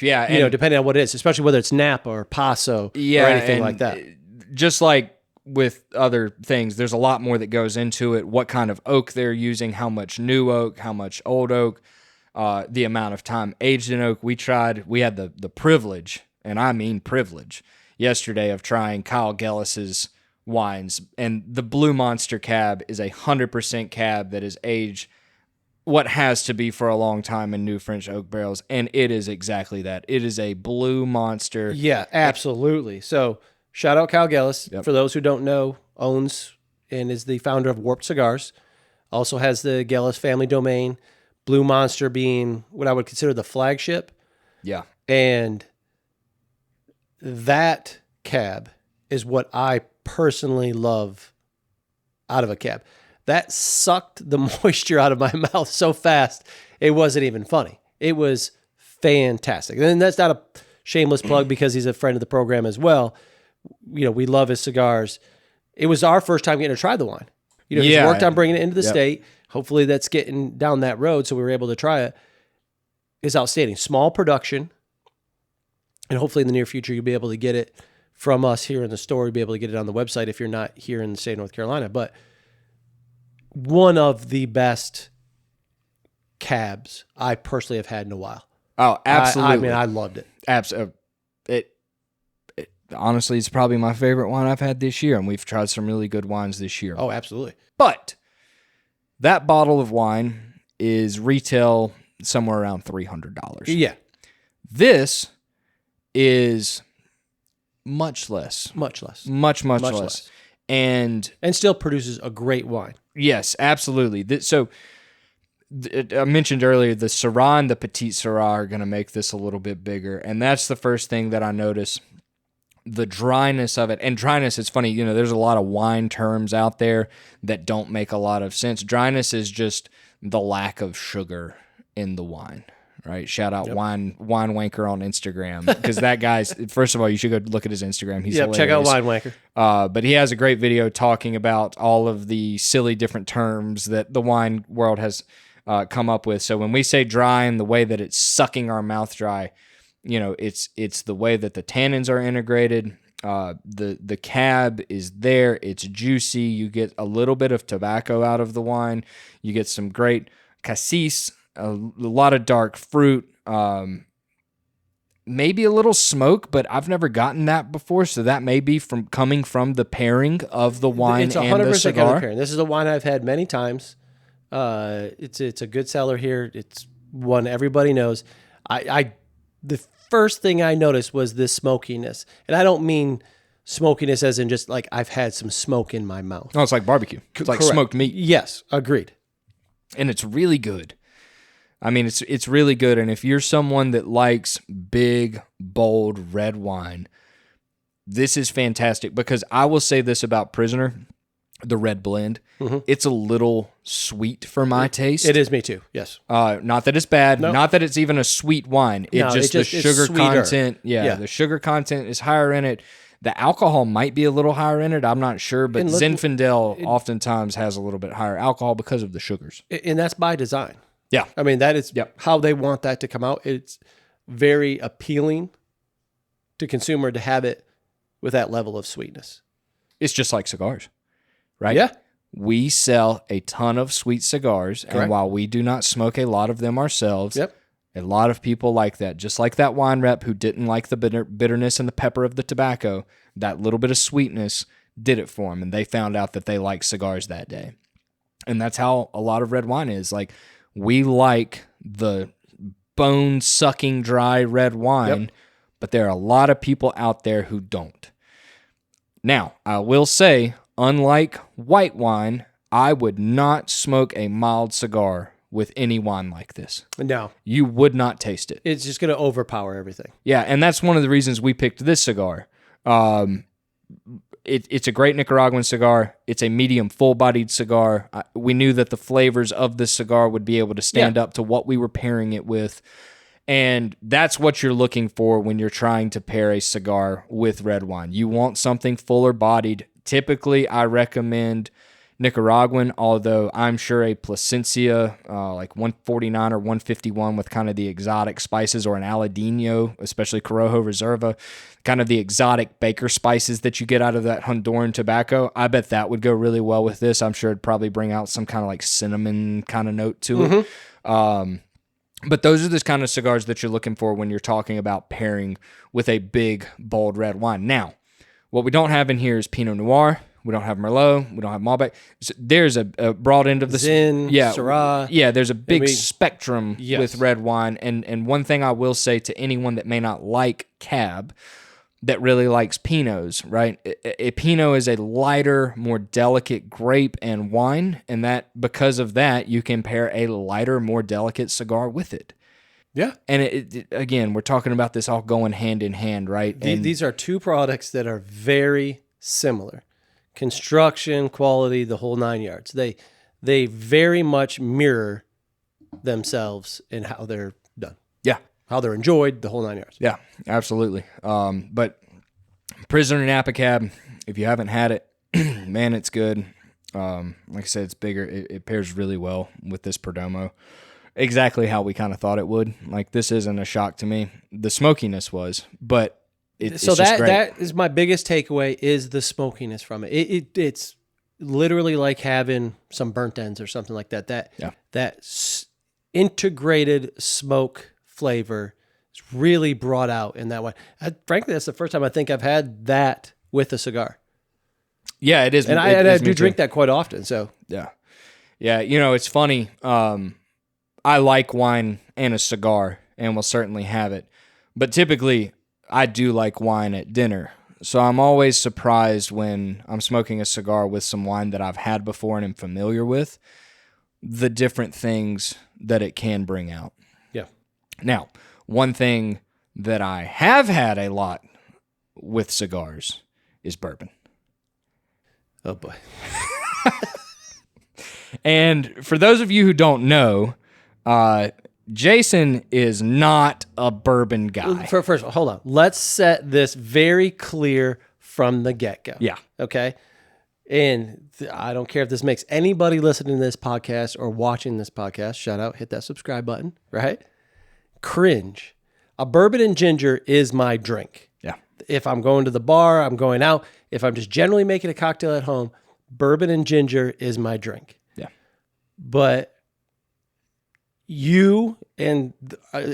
Yeah. Depending on what it is, especially whether it's Napa or Paso or anything like that. Just like with other things, there's a lot more that goes into it. What kind of oak they're using, how much new oak, how much old oak, the amount of time aged in oak. We had the privilege and I mean privilege, yesterday of trying Kyle Gellis's wines. And the Blue Monster cab is 100% cab that is aged what has to be for a long time in new French oak barrels, and it is exactly that. It is a Blue Monster. Yeah, absolutely. So shout out Kyle Gellis. Yep. For those who don't know, owns and is the founder of Warped Cigars. Also has the Gellis family domain. Blue Monster being what I would consider the flagship. Yeah. And that cab is what I personally love out of a cab. That sucked the moisture out of my mouth so fast, it wasn't even funny. It was fantastic. And that's not a shameless plug because he's a friend of the program as well. You know, we love his cigars. It was our first time getting to try the wine. You know, he's worked on bringing it into the state. Hopefully that's getting down that road so we were able to try it. It's outstanding. Small production. And hopefully in the near future you'll be able to get it from us here in the store. You'll be able to get it on the website if you're not here in the state of North Carolina. But one of the best cabs I personally have had in a while. Oh, absolutely. I mean, I loved it. Absolutely. Honestly, it's probably my favorite wine I've had this year, and we've tried some really good wines this year. Oh, absolutely. But that bottle of wine is retail somewhere around $300. Yeah. This is much less. Much less. Much less. And still produces a great wine. Yes, absolutely. I mentioned earlier the Syrah and the Petite Syrah are going to make this a little bit bigger, and that's the first thing that I notice. The dryness of it, and dryness is funny. You know, there's a lot of wine terms out there that don't make a lot of sense. Dryness is just the lack of sugar in the wine, right? Shout out Wine Wanker on Instagram, because that guy's, first of all, you should go look at his Instagram. He's hilarious. Check out Wine Wanker. But he has a great video talking about all of the silly different terms that the wine world has come up with. So when we say dry and the way that it's sucking our mouth dry, you know, it's the way that the tannins are integrated. The cab is there. It's juicy. You get a little bit of tobacco out of the wine. You get some great cassis, a lot of dark fruit, maybe a little smoke, but I've never gotten that before. So that may be coming from the pairing of the wine and the cigar. It's 100% pairing. This is a wine I've had many times. It's a good seller here. It's one everybody knows. The first thing I noticed was this smokiness. And I don't mean smokiness as in just like I've had some smoke in my mouth. Oh, it's like barbecue. It's like smoked meat. Yes, agreed. And it's really good. I mean, it's really good. And if you're someone that likes big, bold red wine, this is fantastic, because I will say this about Prisoner, the red blend. Mm-hmm. It's a little sweet for my taste. It is me too. Yes. Not that it's bad. No. Not that it's even a sweet wine. The sugar content. Yeah, the sugar content is higher in it. The alcohol might be a little higher in it. I'm not sure, but Zinfandel oftentimes has a little bit higher alcohol because of the sugars. And that's by design. Yeah. I mean, that is how they want that to come out. It's very appealing to consumer to have it with that level of sweetness. It's just like cigars, right? Yeah. We sell a ton of sweet cigars, correct, and while we do not smoke a lot of them ourselves, a lot of people like that. Just like that wine rep who didn't like the bitterness and the pepper of the tobacco, that little bit of sweetness did it for them, and they found out that they liked cigars that day. And that's how a lot of red wine is. Like, we like the bone-sucking, dry red wine, but there are a lot of people out there who don't. Now, I will say, unlike white wine, I would not smoke a mild cigar with any wine like this. No. You would not taste it. It's just going to overpower everything. Yeah, and that's one of the reasons we picked this cigar. It's a great Nicaraguan cigar. It's a medium, full-bodied cigar. We knew that the flavors of this cigar would be able to stand up to what we were pairing it with. And that's what you're looking for when you're trying to pair a cigar with red wine. You want something fuller-bodied. Typically, I recommend Nicaraguan, although I'm sure a Plasencia, like 149 or 151 with kind of the exotic spices, or an Aladino, especially Corojo Reserva, kind of the exotic baker spices that you get out of that Honduran tobacco. I bet that would go really well with this. I'm sure it'd probably bring out some kind of like cinnamon kind of note to it. But those are the kind of cigars that you're looking for when you're talking about pairing with a big, bold red wine. Now, what we don't have in here is Pinot Noir. We don't have Merlot. We don't have Malbec. So there's a broad end of the Zin, Syrah. Yeah, there's a big spectrum yes. with red wine. And one thing I will say to anyone that may not like Cab, that really likes Pinots, right? A Pinot is a lighter, more delicate grape and wine, and that because of that, you can pair a lighter, more delicate cigar with it. Yeah. And again, we're talking about this all going hand in hand, right? These are two products that are very similar. Construction, quality, the whole 9 yards. They very much mirror themselves in how they're done. Yeah. How they're enjoyed, the whole 9 yards. Yeah, absolutely. But Prisoner Napa Cab, if you haven't had it, man, it's good. Like I said, it's bigger. It pairs really well with this Perdomo. Exactly how we kind of thought it would. Like, this isn't a shock to me. The smokiness was, but it's just great. That is my biggest takeaway is the smokiness from it. It's literally like having some burnt ends or something like that. That integrated smoke flavor is really brought out in that way. Frankly, that's the first time I think I've had that with a cigar. Yeah, it is. And I do drink that quite often. So yeah. It's funny. I like wine and a cigar, and will certainly have it. But typically, I do like wine at dinner. So I'm always surprised when I'm smoking a cigar with some wine that I've had before and am familiar with, the different things that it can bring out. yeah. Now, one thing that I have had a lot with cigars is bourbon. Oh, boy. And for those of you who don't know, Jason is not a bourbon guy. First of all, hold on. Let's set this very clear from the get-go. Yeah. Okay? And I don't care if this makes anybody listening to this podcast or watching this podcast, shout out, hit that subscribe button, right? Cringe. A bourbon and ginger is my drink. Yeah. If I'm going to the bar, I'm going out. If I'm just generally making a cocktail at home, bourbon and ginger is my drink. Yeah. But you and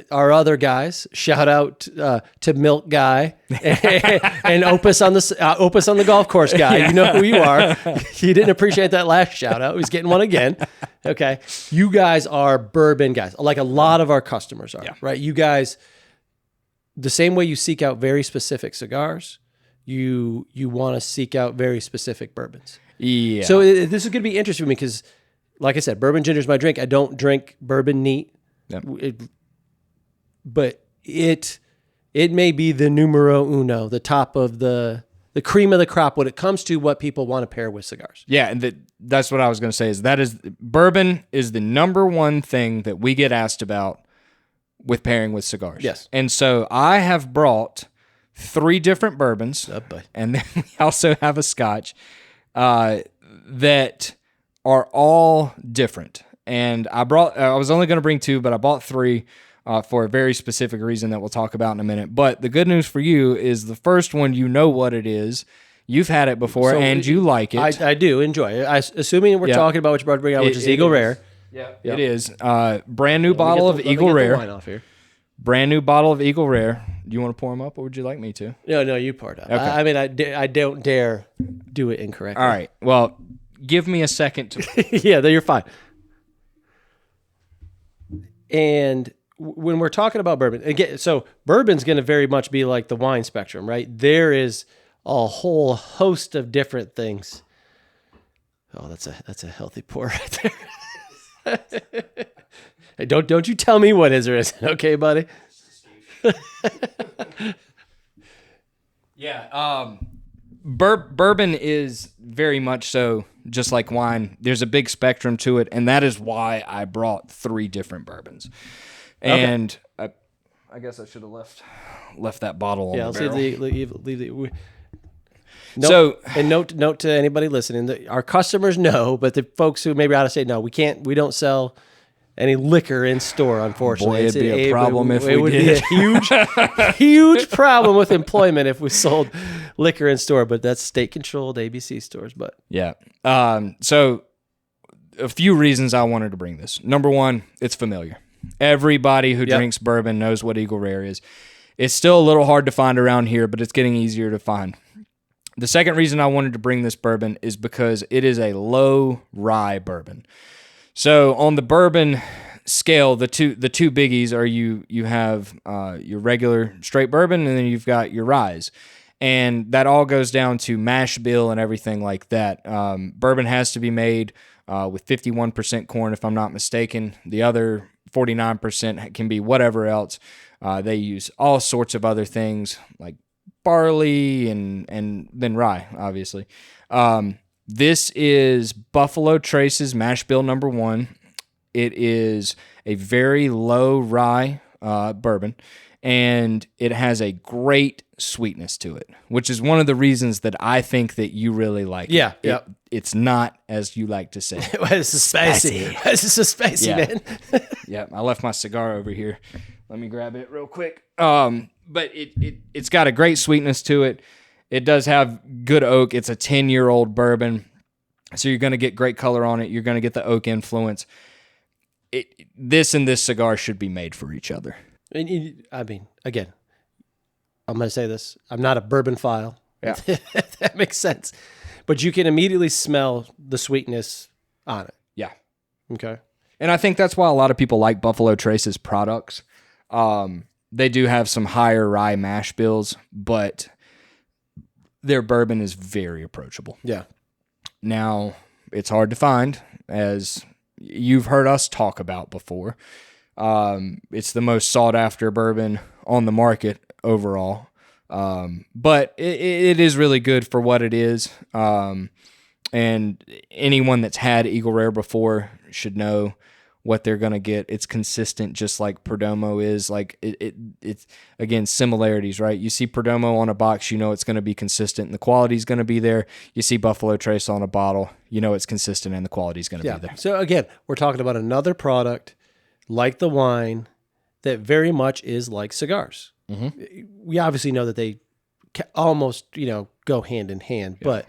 our other guys, shout out to Milk Guy and Opus on the golf course guy. Yeah. You know who you are. You didn't appreciate that last shout out. He's getting one again. Okay. You guys are bourbon guys, like a lot of our customers are, right? You guys, the same way you seek out very specific cigars, you want to seek out very specific bourbons. Yeah. So this is going to be interesting for me because, like I said, bourbon ginger is my drink. I don't drink bourbon neat. Yep. But it may be the numero uno, the top of the cream of the crop when it comes to what people want to pair with cigars. Yeah, and that's what I was going to say is bourbon is the number one thing that we get asked about with pairing with cigars. Yes. And so I have brought 3 different bourbons, and then we also have a scotch that are all different. And I was only going to bring 2, but I bought 3 for a very specific reason that we'll talk about in a minute. But the good news for you is the first one, you know what it is. You've had it before, and you like it. I do enjoy it. Assuming we're talking about what you're about to bring out, which is Eagle Rare. Yeah, it is. Brand new bottle of Eagle Rare. Wine off here. Brand new bottle of Eagle Rare. Do you want to pour them up, or would you like me to? No, you pour it up. Okay. I don't dare do it incorrectly. All right. Well, give me a second to... Yeah, you're fine. And when we're talking about bourbon, again, so bourbon's going to very much be like the wine spectrum, right? There is a whole host of different things. Oh, that's a healthy pour right there. Hey, don't you tell me what is or isn't, okay, buddy? Yeah. Bourbon is very much so just like wine. There's a big spectrum to it, and that is why I brought 3 different bourbons. And I guess I should have left that bottle on the barrel. Leave note to anybody listening that our customers know, but the folks who maybe ought to say no, we don't sell any liquor in store, unfortunately. Boy, it'd be a problem if we did. It would be a huge problem with employment if we sold liquor in store, but that's state-controlled ABC stores. But yeah. So a few reasons I wanted to bring this. Number one, it's familiar. Everybody who drinks bourbon knows what Eagle Rare is. It's still a little hard to find around here, but it's getting easier to find. The second reason I wanted to bring this bourbon is because it is a low rye bourbon. So on the bourbon scale, the two biggies are you have your regular straight bourbon, and then you've got your ryes. And that all goes down to mash bill and everything like that. Bourbon has to be made with 51% corn, if I'm not mistaken. The other 49% can be whatever else. They use all sorts of other things like barley and then rye, obviously. This is Buffalo Trace's mash bill number 1. It is a very low rye bourbon, and it has a great sweetness to it, which is one of the reasons that I think that you really like it. It's not, as you like to say. It's spicy. It's so spicy, man. Yeah, I left my cigar over here. Let me grab it real quick. But it's got a great sweetness to it. It does have good oak. It's a 10-year-old bourbon, so you're going to get great color on it. You're going to get the oak influence. This and this cigar should be made for each other. I mean, again, I'm going to say this. I'm not a bourbon file. Yeah. That makes sense. But you can immediately smell the sweetness on it. Yeah. Okay. And I think that's why a lot of people like Buffalo Trace's products. They do have some higher rye mash bills, but their bourbon is very approachable. Yeah. Now, it's hard to find, as you've heard us talk about before. It's the most sought after bourbon on the market overall. But it is really good for what it is. And anyone that's had Eagle Rare before should know what they're going to get. It's consistent, just like Perdomo is. Like it's again, similarities, right? You see Perdomo on a box, you know it's going to be consistent and the quality's going to be there. You see Buffalo Trace on a bottle, you know it's consistent and the quality's going to be there. So again, we're talking about another product like the wine that very much is like cigars. Mm-hmm. We obviously know that they almost, go hand in hand, but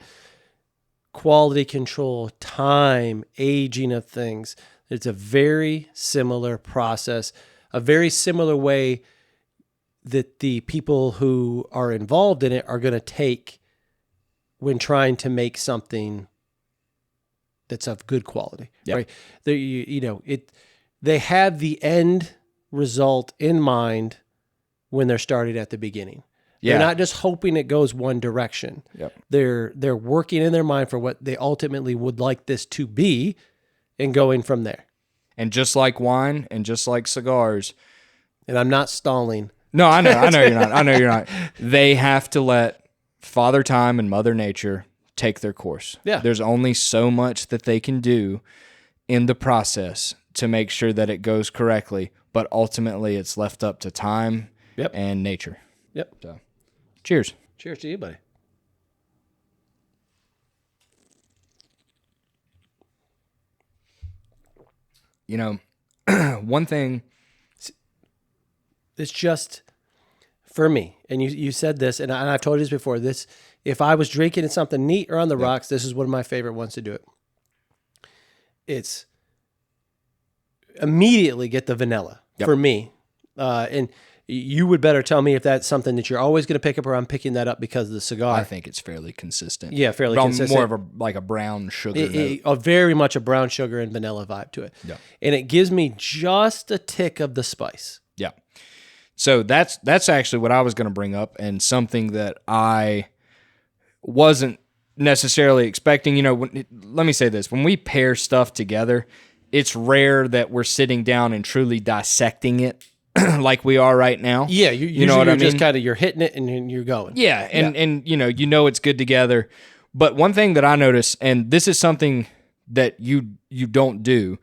quality control, time, aging of things, it's a very similar process, a very similar way that the people who are involved in it are going to take when trying to make something that's of good quality, right? They have the end result in mind when they're starting at the beginning. Yeah. They're not just hoping it goes one direction. Yep. They're working in their mind for what they ultimately would like this to be and going from there. And just like wine and just like cigars. And I'm not stalling. No, I know you're not. They have to let Father Time and Mother Nature take their course. Yeah. There's only so much that they can do in the process to make sure that it goes correctly, but ultimately it's left up to time and nature. Yep. So, cheers. Cheers to you, buddy. One thing. It's just, for me, and you said this, and I've told you this before, if I was drinking something neat or on the rocks, this is one of my favorite ones to do it. It's immediately get the vanilla for me. And you would better tell me if that's something that you're always going to pick up, or I'm picking that up because of the cigar. I think it's fairly consistent. Yeah, fairly consistent. More of a brown sugar note. Very much a brown sugar and vanilla vibe to it. Yeah. And it gives me just a tick of the spice. Yeah. So that's actually what I was going to bring up, and something that I wasn't necessarily expecting. Let me say this. When we pair stuff together, it's rare that we're sitting down and truly dissecting it like we are right now. Yeah, you know what I mean? Just kind of, you're hitting it and you're going. Yeah, and it's good together. But one thing that I notice, and this is something that you don't do,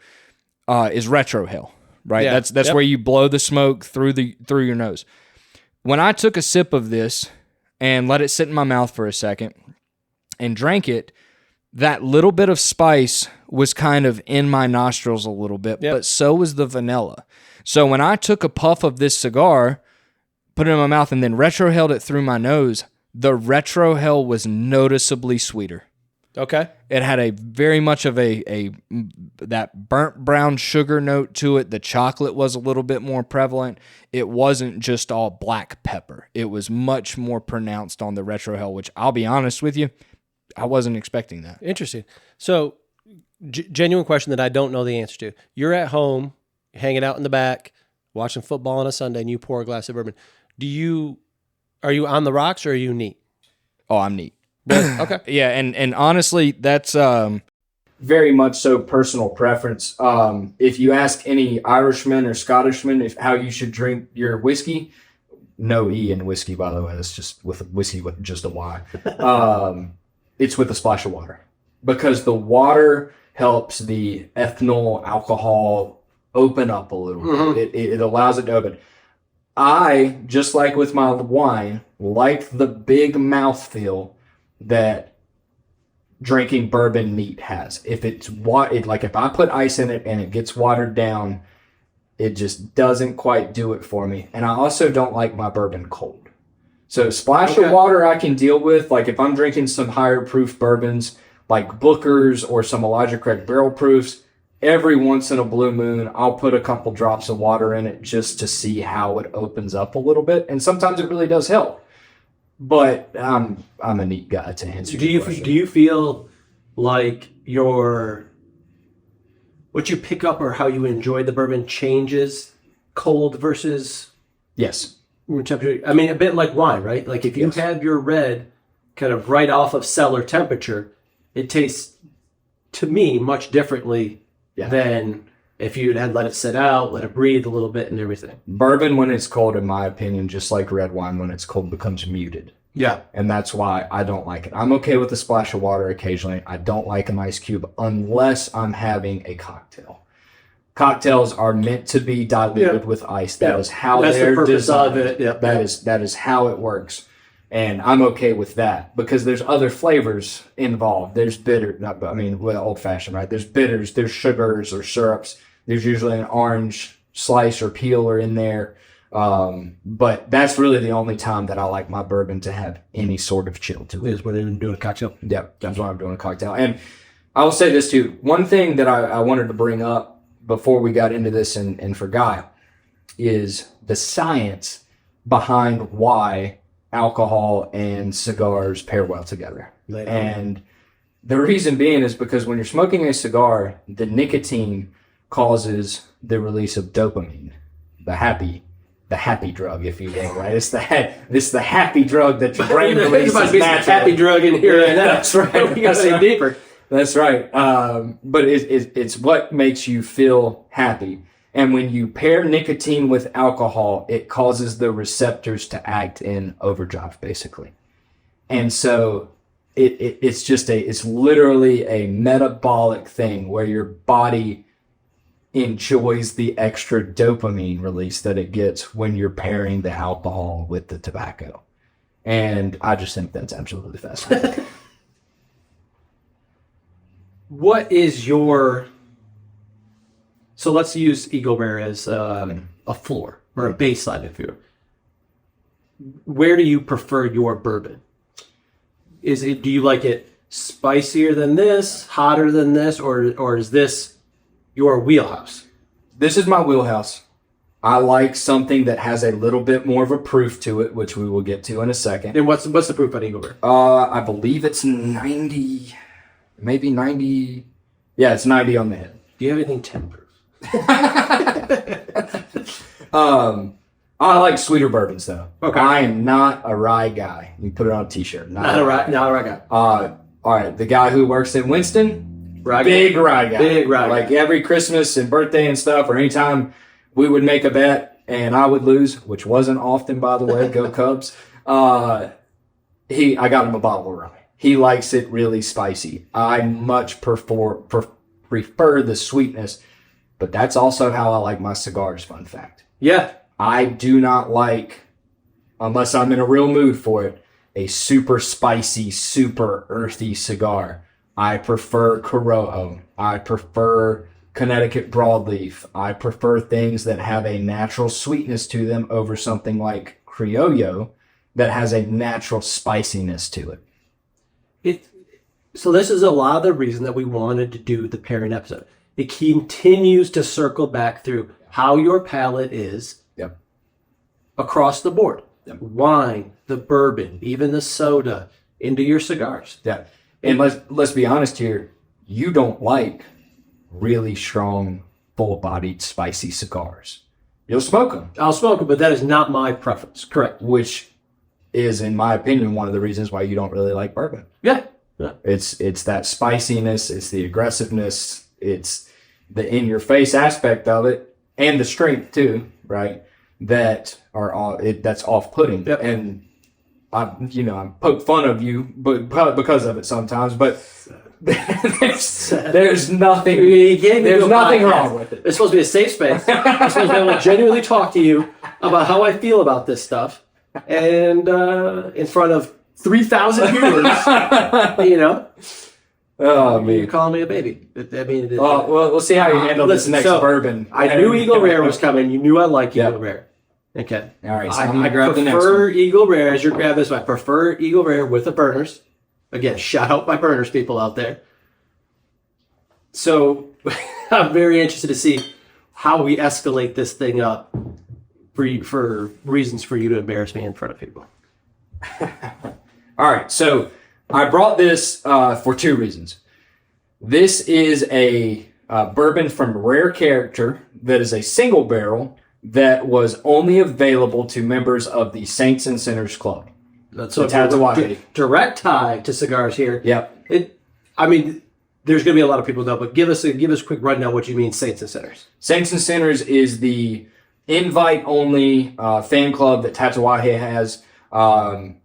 is retrohale, right? Yeah. That's where you blow the smoke through your nose. When I took a sip of this and let it sit in my mouth for a second and drank it, that little bit of spice was kind of in my nostrils a little bit, but so was the vanilla. So when I took a puff of this cigar, put it in my mouth, and then retrohaled it through my nose, the retrohale was noticeably sweeter. Okay. It had a very much of that burnt brown sugar note to it. The chocolate was a little bit more prevalent. It wasn't just all black pepper. It was much more pronounced on the retrohale, which I'll be honest with you, I wasn't expecting that. Interesting. So, genuine question that I don't know the answer to. You're at home, hanging out in the back, watching football on a Sunday, and you pour a glass of bourbon. Are you on the rocks or are you neat? Oh, I'm neat. Okay. Yeah, and honestly, that's very much so personal preference. If you ask any Irishman or Scottishman how you should drink your whiskey, no E in whiskey, by the way. That's just with whiskey with just a Y. It's with a splash of water, because the water helps the ethanol alcohol open up a little bit. It allows it to open. I, just like with my wine, like the big mouthfeel that drinking bourbon neat has. If it's like if I put ice in it and it gets watered down, it just doesn't quite do it for me. And I also don't like my bourbon cold. So splash of water I can deal with. Like if I'm drinking some higher proof bourbons like Booker's or some Elijah Craig barrel proofs, every once in a blue moon, I'll put a couple drops of water in it just to see how it opens up a little bit. And sometimes it really does help. But I'm a neat guy to answer your question. Do you feel like what you pick up or how you enjoy the bourbon changes cold versus Yes. room temperature? I mean, a bit like wine, right? Like if you have your red kind of right off of cellar temperature, it tastes, to me, much differently than if you had let it sit out, let it breathe a little bit and everything. Bourbon, when it's cold, in my opinion, just like red wine, when it's cold, becomes muted. Yeah. And that's why I don't like it. I'm okay with a splash of water occasionally. I don't like an ice cube unless I'm having a cocktail. Cocktails are meant to be diluted with ice. That is how they're designed. Of it. Yep. That is how it works. And I'm okay with that because there's other flavors involved. There's old fashioned, right? There's bitters, there's sugars or syrups. There's usually an orange slice or peeler in there. But that's really the only time that I like my bourbon to have any sort of chill to it. Is when I'm doing a cocktail. Yeah, that's why I'm doing a cocktail. And I will say this too. One thing that I wanted to bring up before we got into this and forgot is the science behind why alcohol and cigars pair well together. And the reason being is because when you're smoking a cigar, the nicotine causes the release of dopamine, the happy drug, if you will, right? It's the happy drug that your brain releases naturally. Happy drug in here. Yeah, that's right. We gotta say deeper. That's right. But it's what makes you feel happy. And when you pair nicotine with alcohol, it causes the receptors to act in overdrive, basically. And so it's literally a metabolic thing where your body enjoys the extra dopamine release that it gets when you're pairing the alcohol with the tobacco. And I just think that's absolutely fascinating. What is your... So let's use Eagle Bear as a floor or a baseline, if you will. Where do you prefer your bourbon? Do you like it spicier than this, hotter than this, or is this your wheelhouse? This is my wheelhouse. I like something that has a little bit more of a proof to it, which we will get to in a second. And what's the proof on Eagle Bear? I believe it's 90, maybe 90. Yeah, it's 90 on the head. Do you have anything 10 proof? I like sweeter bourbons though. Okay. I am not a rye guy. You can put it on a t-shirt. Not a rye guy. All right. The guy who works in Winston, Big rye guy. Big rye like guy. Every Christmas and birthday and stuff, or anytime we would make a bet and I would lose, which wasn't often, by the way. Go Cubs. I got him a bottle of rye. He likes it really spicy. I much prefer the sweetness. But that's also how I like my cigars, fun fact. Yeah. I do not like, unless I'm in a real mood for it, a super spicy, super earthy cigar. I prefer Corojo. I prefer Connecticut Broadleaf. I prefer things that have a natural sweetness to them over something like Criollo that has a natural spiciness to it. So this is a lot of the reason that we wanted to do the pairing episode. It continues to circle back through how your palate is Yep. across the board. Yep. Wine, the bourbon, even the soda, into your cigars. Yeah. And let's be honest here. You don't like really strong, full-bodied, spicy cigars. You'll smoke them, I'll smoke it, but that is not my preference. Correct. which is, in my opinion, one of the reasons why you don't really like bourbon. Yeah. It's that spiciness, it's the aggressiveness, it's the in-your-face aspect of it, and the strength too, right? That's off-putting. Yep. And I poke fun of you, but because of it sometimes. But there's nothing. There's nothing wrong with it. It's supposed to be a safe space. I'm supposed to be able to genuinely talk to you about how I feel about this stuff, and in front of 3,000 viewers, Oh man. you're calling me a baby. I mean, Well, we'll see how you handle this next bourbon. I knew Eagle Rare was coming. You knew I liked Eagle Yep. Rare. Okay. All right, so I'm gonna grab the next prefer one. Eagle Rare as you're grabbing this one. I prefer Eagle Rare with the burners. Again, shout out my burners people out there. So I'm very interested to see how we escalate this thing up for reasons for you to embarrass me in front of people. All right, so I brought this for two reasons. This is a bourbon from Rare Character that is a single barrel that was only available to members of the Saints and Sinners Club. That's So Tatawahe. direct tie to cigars here. Yep. There's going to be a lot of people know, but give us a quick rundown what you mean Saints and Sinners. Saints and Sinners is the invite-only fan club that Tatawahe has.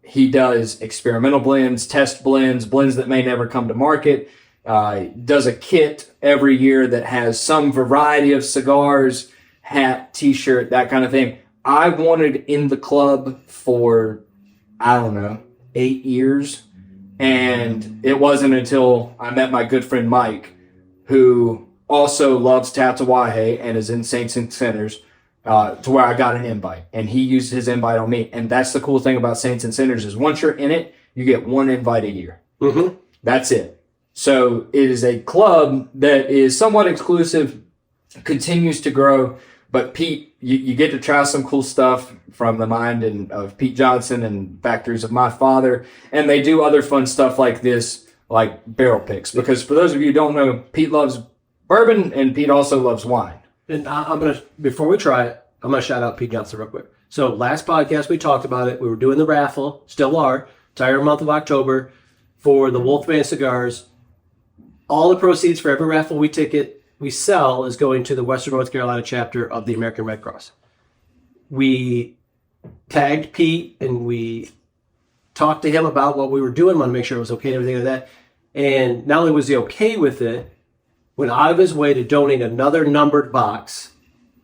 He does experimental blends, test blends that may never come to market. Does a kit every year that has some variety of cigars, hat, t-shirt, that kind of thing. I wanted in the club for, 8 years. And it wasn't until I met my good friend Mike, who also loves Tatawahe and is in Saints and Sinners, to where I got an invite. And he used his invite on me. And that's the cool thing about Saints and Sinners is once you're in it, you get one invite a year. Mm-hmm. That's it. So it is a club that is somewhat exclusive, continues to grow. But Pete, you get to try some cool stuff from the mind of Pete Johnson and Factories of My Father. And they do other fun stuff like this, like barrel picks. Because for those of you who don't know, Pete loves bourbon and Pete also loves wine. And I'm going to, before we try it, I'm going to shout out Pete Johnson real quick. So last podcast, we talked about it. We were doing the raffle, still are, entire month of October for the Wolfman cigars. All the proceeds for every raffle we sell is going to the Western North Carolina chapter of the American Red Cross. We tagged Pete and we talked to him about what we were doing, wanted to make sure it was okay and everything like that. And not only was he okay with it, went out of his way to donate another numbered box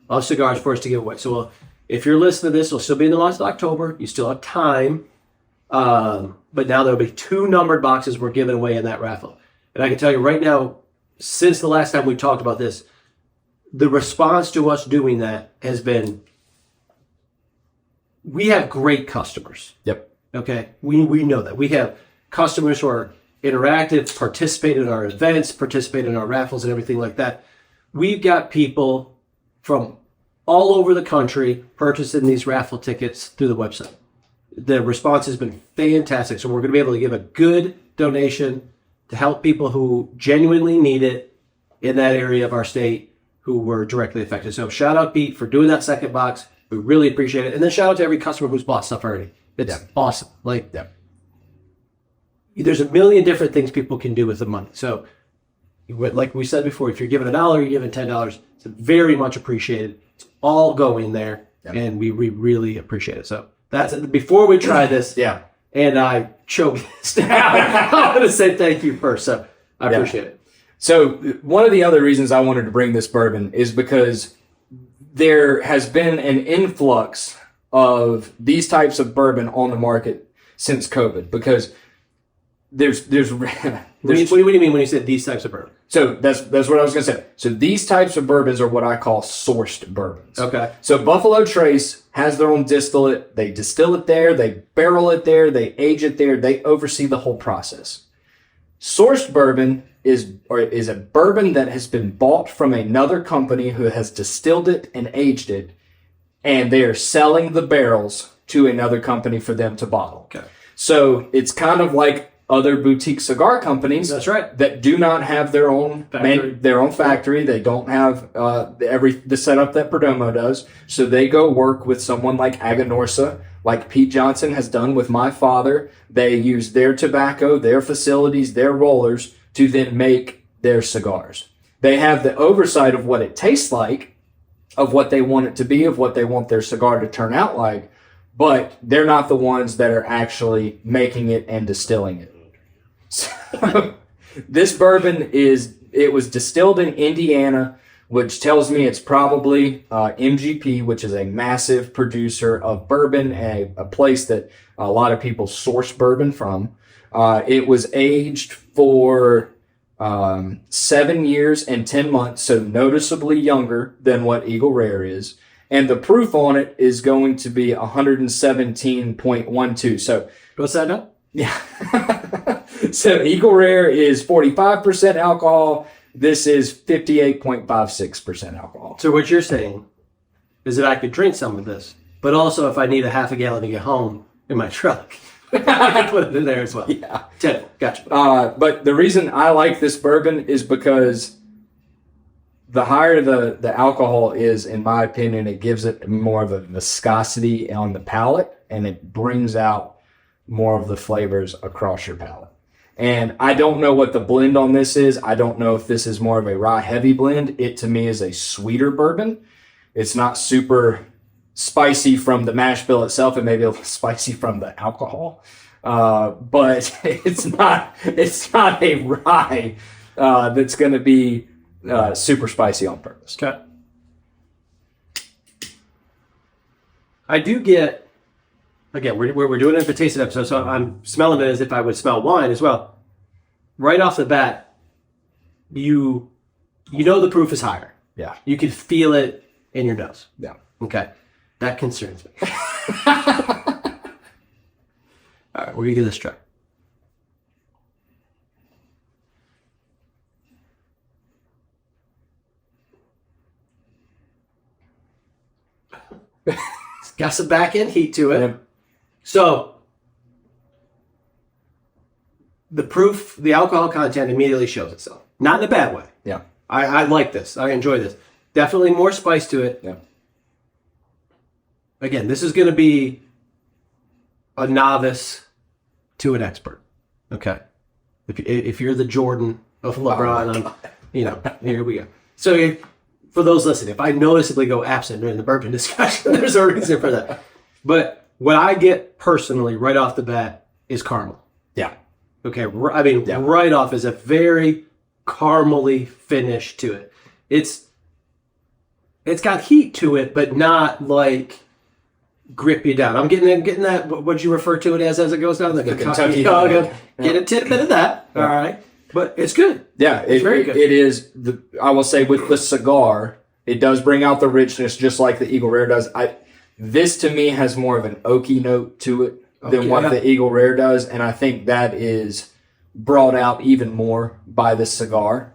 of cigars for us to give away. So if you're listening to this, it'll still be in the month of October. You still have time. But now there'll be 2 numbered boxes we're giving away in that raffle. And I can tell you right now, since the last time we talked about this, the response to us doing that has been, we have great customers. Yep. Okay? We know that. We have customers who are interactive, participate in our events, participate in our raffles and everything like that. We've got people from all over the country purchasing these raffle tickets through the website. The response has been fantastic. So we're going to be able to give a good donation to help people who genuinely need it in that area of our state who were directly affected. So shout out Pete for doing that second box. We really appreciate it. And then shout out to every customer who's bought stuff already. It's awesome. There's a million different things people can do with the money. So like we said before, if you're giving $1, you're giving $10, it's very much appreciated. It's all going there. And we really appreciate it. So that's it. Before we try this, and I choked this down, I want to say thank you first. So I appreciate it. So one of the other reasons I wanted to bring this bourbon is because there has been an influx of these types of bourbon on the market since COVID, because there's What do you mean when you said these types of bourbon? So that's what I was going to say. So these types of bourbons are what I call sourced bourbons. Okay. So Buffalo Trace has their own distillate. They distill it there. They barrel it there. They age it there. They oversee the whole process. Sourced bourbon is a bourbon that has been bought from another company who has distilled it and aged it, and they are selling the barrels to another company for them to bottle. Okay. So it's kind of like other boutique cigar companies. That's right. That do not have their own factory. They don't have the setup that Perdomo does. So they go work with someone like Aganorsa, like Pete Johnson has done with my father. They use their tobacco, their facilities, their rollers to then make their cigars. They have the oversight of what it tastes like, of what they want it to be, of what they want their cigar to turn out like, but they're not the ones that are actually making it and distilling it. So this bourbon was distilled in Indiana, which tells me it's probably MGP, which is a massive producer of bourbon, a place that a lot of people source bourbon from. It was aged for 7 years and 10 months, so noticeably younger than what Eagle Rare is. And the proof on it is going to be 117.12. So What's that now? yeah. So Eagle Rare is 45% alcohol. This is 58.56% alcohol. So what you're saying is that I could drink some of this, but also if I need a half a gallon to get home in my truck, I can put it in there as well. Yeah. Gotcha. But the reason I like this bourbon is because the higher the alcohol is, in my opinion, it gives it more of a viscosity on the palate, and it brings out more of the flavors across your palate. And I don't know what the blend on this is. I don't know if this is more of a rye heavy blend. It, to me, is a sweeter bourbon. It's not super spicy from the mash bill itself. It may be a little spicy from the alcohol. But it's not a rye that's going to be super spicy on purpose. Okay. I do get, again, we're doing it for tasting episode, so I'm smelling it as if I would smell wine as well. Right off the bat, you know the proof is higher. Yeah. You can feel it in your nose. Yeah. Okay. That concerns me. All right, we're going to give this a try. It's got some back end heat to it. Yeah. So, the proof, the alcohol content immediately shows itself. Not in a bad way. Yeah. I like this. I enjoy this. Definitely more spice to it. Yeah. Again, this is going to be a novice to an expert. Okay. If you're the Jordan of LeBron, here we go. So for those listening, if I noticeably go absent during the bourbon discussion, there's a reason for that. But what I get personally right off the bat is caramel. Yeah. Okay. Right off is a very caramely finish to it. It's got heat to it, but not like grip you down. I'm getting that. What you refer to it as it goes down, the Kentucky dog. Get a tidbit of that. Yeah. All right, but it's good. Yeah, it's very good. It is. I will say with the cigar, it does bring out the richness, just like the Eagle Rare does. This to me has more of an oaky note to it than what the Eagle Rare does, and I think that is brought out even more by the cigar.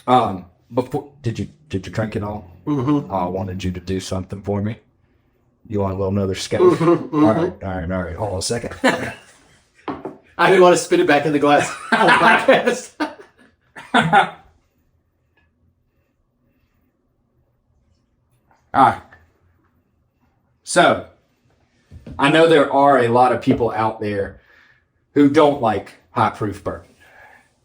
Before did you drink it all? Mm-hmm. I wanted you to do something for me. You want a little another scout? Mm-hmm. All right. Hold on a second. I didn't want to spit it back in the glass. All right. So, I know there are a lot of people out there who don't like high proof bourbon.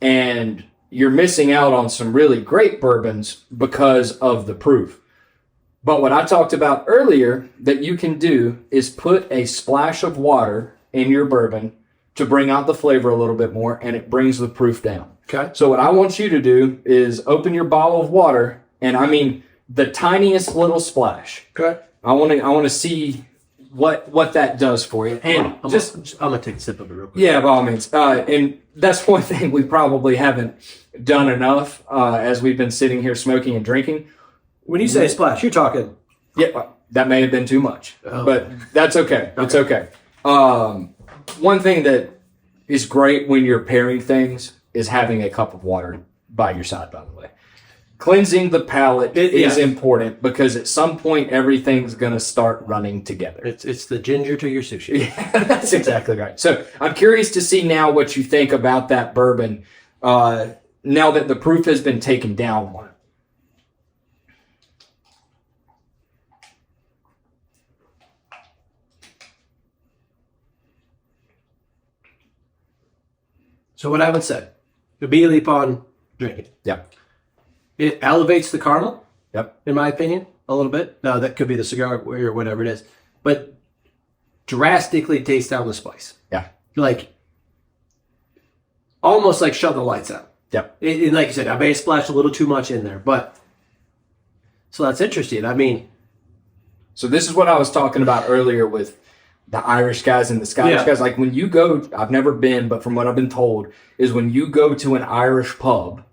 And you're missing out on some really great bourbons because of the proof. But what I talked about earlier that you can do is put a splash of water in your bourbon to bring out the flavor a little bit more, and it brings the proof down. Okay. So what I want you to do is open your bottle of water, and I mean the tiniest little splash. Okay. I want to see what that does for you. And I'm gonna take a sip of it real quick. Yeah, by all means. And that's one thing we probably haven't done enough as we've been sitting here smoking and drinking. When you say splash, you're talking. Yeah, that may have been too much, but that's okay. It's okay. One thing that is great when you're pairing things is having a cup of water by your side, by the way. Cleansing the palate is important because at some point everything's going to start running together. It's the ginger to your sushi. Yeah, that's exactly right. So I'm curious to see now what you think about that bourbon now that the proof has been taken down on it. So what I would say, immediately upon drinking, Yep. it elevates the caramel, Yep. in my opinion, a little bit. Now, that could be the cigar or whatever it is, but drastically takes down the spice. Yeah. Like, almost like shut the lights out. Yep. And like you said, I may have splashed a little too much in there, but so that's interesting. I mean, so this is what I was talking about earlier with the Irish guys and the Scottish guys. Like when you go, I've never been, but from what I've been told, is when you go to an Irish pub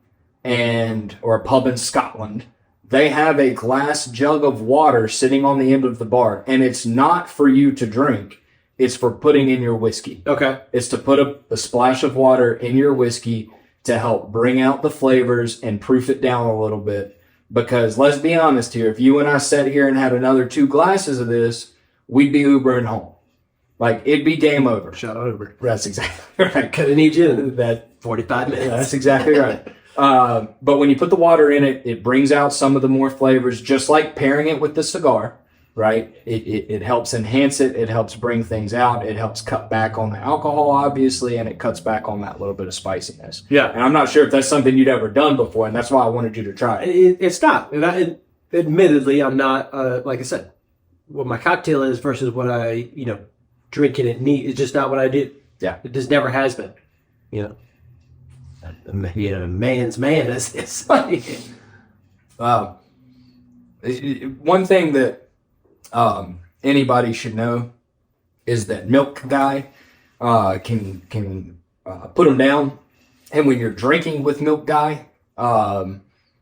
or a pub in Scotland, they have a glass jug of water sitting on the end of the bar, and it's not for you to drink. It's for putting in your whiskey. okay. It's to put a splash of water in your whiskey to help bring out the flavors and proof it down a little bit. Because let's be honest here, if you and I sat here and had another 2 glasses of this, we'd be Ubering home. Like, it'd be game over. Shout out Uber. That's exactly right. Gonna need you in That 45 minutes. That's exactly right. But when you put the water in it, it brings out some of the more flavors, just like pairing it with the cigar, right? It helps enhance it. It helps bring things out. It helps cut back on the alcohol, obviously, and it cuts back on that little bit of spiciness. Yeah. And I'm not sure if that's something you'd ever done before, and that's why I wanted you to try it. It's not. And admittedly, I'm not, like I said, what my cocktail is versus what I, drinking it neat is just not what I do. Yeah. It just never has been. Man's man is One thing that anybody should know is that Milk Guy can put them down, and when you're drinking with Milk Guy,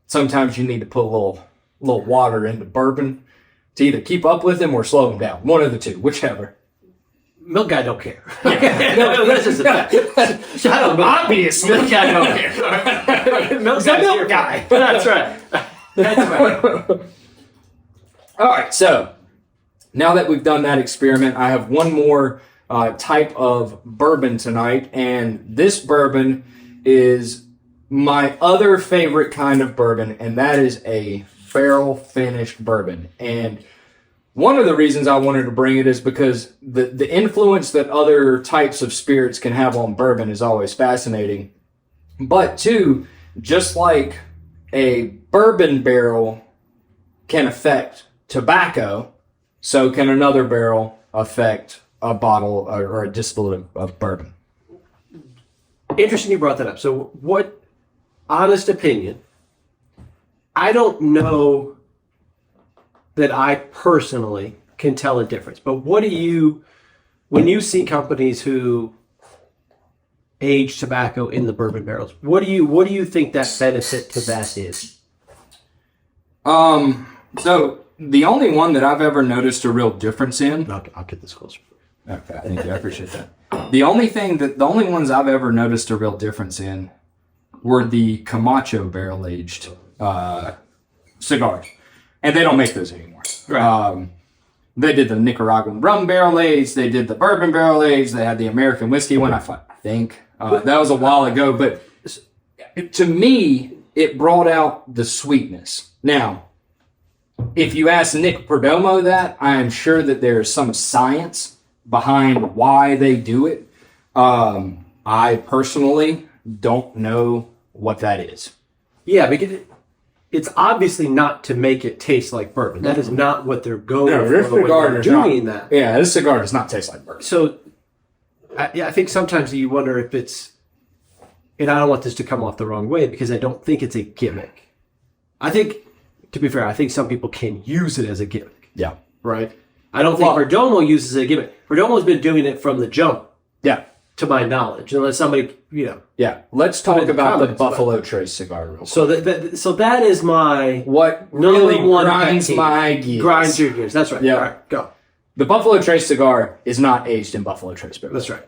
sometimes you need to put a little water into bourbon to either keep up with him or slow him down. One of the two, whichever. Milk Guy don't care. No, that's just a fact. Shut up. Obviously, Milk Guy don't care. Milk Guy's Milk your Guy. That's right. That's right. All right, so now that we've done that experiment, I have one more type of bourbon tonight, and this bourbon is my other favorite kind of bourbon, and that is a barrel-finished bourbon. And one of the reasons I wanted to bring it is because the influence that other types of spirits can have on bourbon is always fascinating. But two, just like a bourbon barrel can affect tobacco, so can another barrel affect a bottle or a distillate of bourbon. Interesting you brought that up. So what, honest opinion, I don't know that I personally can tell a difference. But what do you, when you see companies who age tobacco in the bourbon barrels, what do you think that benefit to that is? So the only one that I've ever noticed a real difference in. I'll get this closer. Okay, thank you. I appreciate that. The only ones I've ever noticed a real difference in were the Camacho barrel aged cigars, and they don't make those anymore. Right. They did the Nicaraguan rum barrel aged. They did the bourbon barrel aged. They had the American whiskey one. I think that was a while ago, but to me, it brought out the sweetness. Now, if you ask Nick Perdomo that, I am sure that there is some science behind why they do it. I personally don't know what that is. Yeah, because it's obviously not to make it taste like bourbon. That is not what they're going for when they're doing that. Yeah, this cigar does not taste like bourbon. So, I think sometimes you wonder if it's, and I don't want this to come off the wrong way because I don't think it's a gimmick. I think, to be fair, I think some people can use it as a gimmick. Yeah. Right? I don't think Perdomo uses it as a gimmick. Perdomo's been doing it from the jump. Yeah. To my knowledge, unless somebody, Yeah, let's talk about the Buffalo Trace cigar real quick. So that is my What really number one grinds pet peeve. my gears. Grinds your gears. That's right. Yeah. All right, go. The Buffalo Trace cigar is not aged in Buffalo Trace barrel. That's right.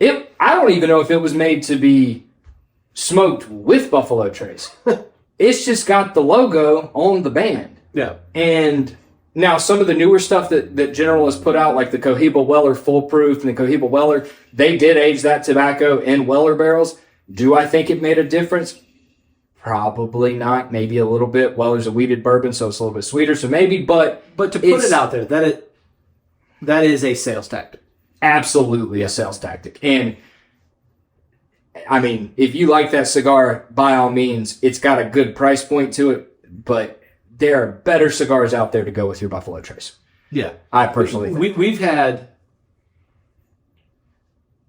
I don't even know if it was made to be smoked with Buffalo Trace. It's just got the logo on the band. Yeah. And now some of the newer stuff that General has put out, like the Cohiba Weller Foolproof and the Cohiba Weller, they did age that tobacco in Weller barrels. Do I think it made a difference? Probably not. Maybe a little bit. Weller's a wheated bourbon, so it's a little bit sweeter. So maybe, but to put it out there, that is a sales tactic. Absolutely a sales tactic. And I mean, if you like that cigar, by all means, it's got a good price point to it, but there are better cigars out there to go with your Buffalo Trace. Yeah. I personally think. We've had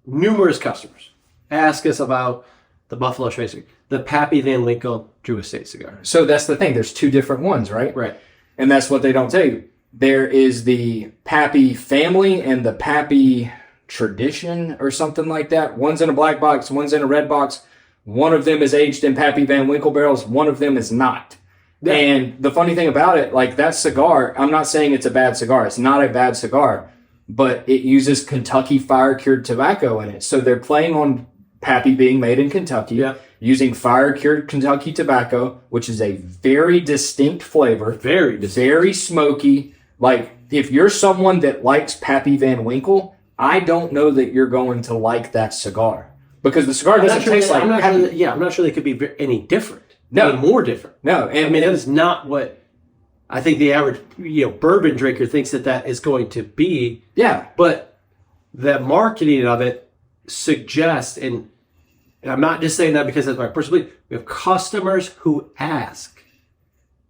numerous customers ask us about the Buffalo Trace, the Pappy Van Winkle Drew Estate cigar. So that's the thing. There's two different ones, right? Right. And that's what they don't tell you. There is the Pappy family and the Pappy tradition or something like that. One's in a black box, one's in a red box. One of them is aged in Pappy Van Winkle barrels. One of them is not. Yeah. And the funny thing about it, like that cigar, I'm not saying it's a bad cigar. It's not a bad cigar, but it uses Kentucky fire-cured tobacco in it. So they're playing on Pappy being made in Kentucky, using fire-cured Kentucky tobacco, which is a very distinct flavor. Very smoky. Like, if you're someone that likes Pappy Van Winkle, I don't know that you're going to like that cigar. Because the cigar doesn't taste like Pappy. I'm not sure they could be any different. No. Any more different. No. And, I mean, that is not what I think the average bourbon drinker thinks that is going to be. Yeah. But the marketing of it suggests, and I'm not just saying that because that's my personal belief, we have customers who ask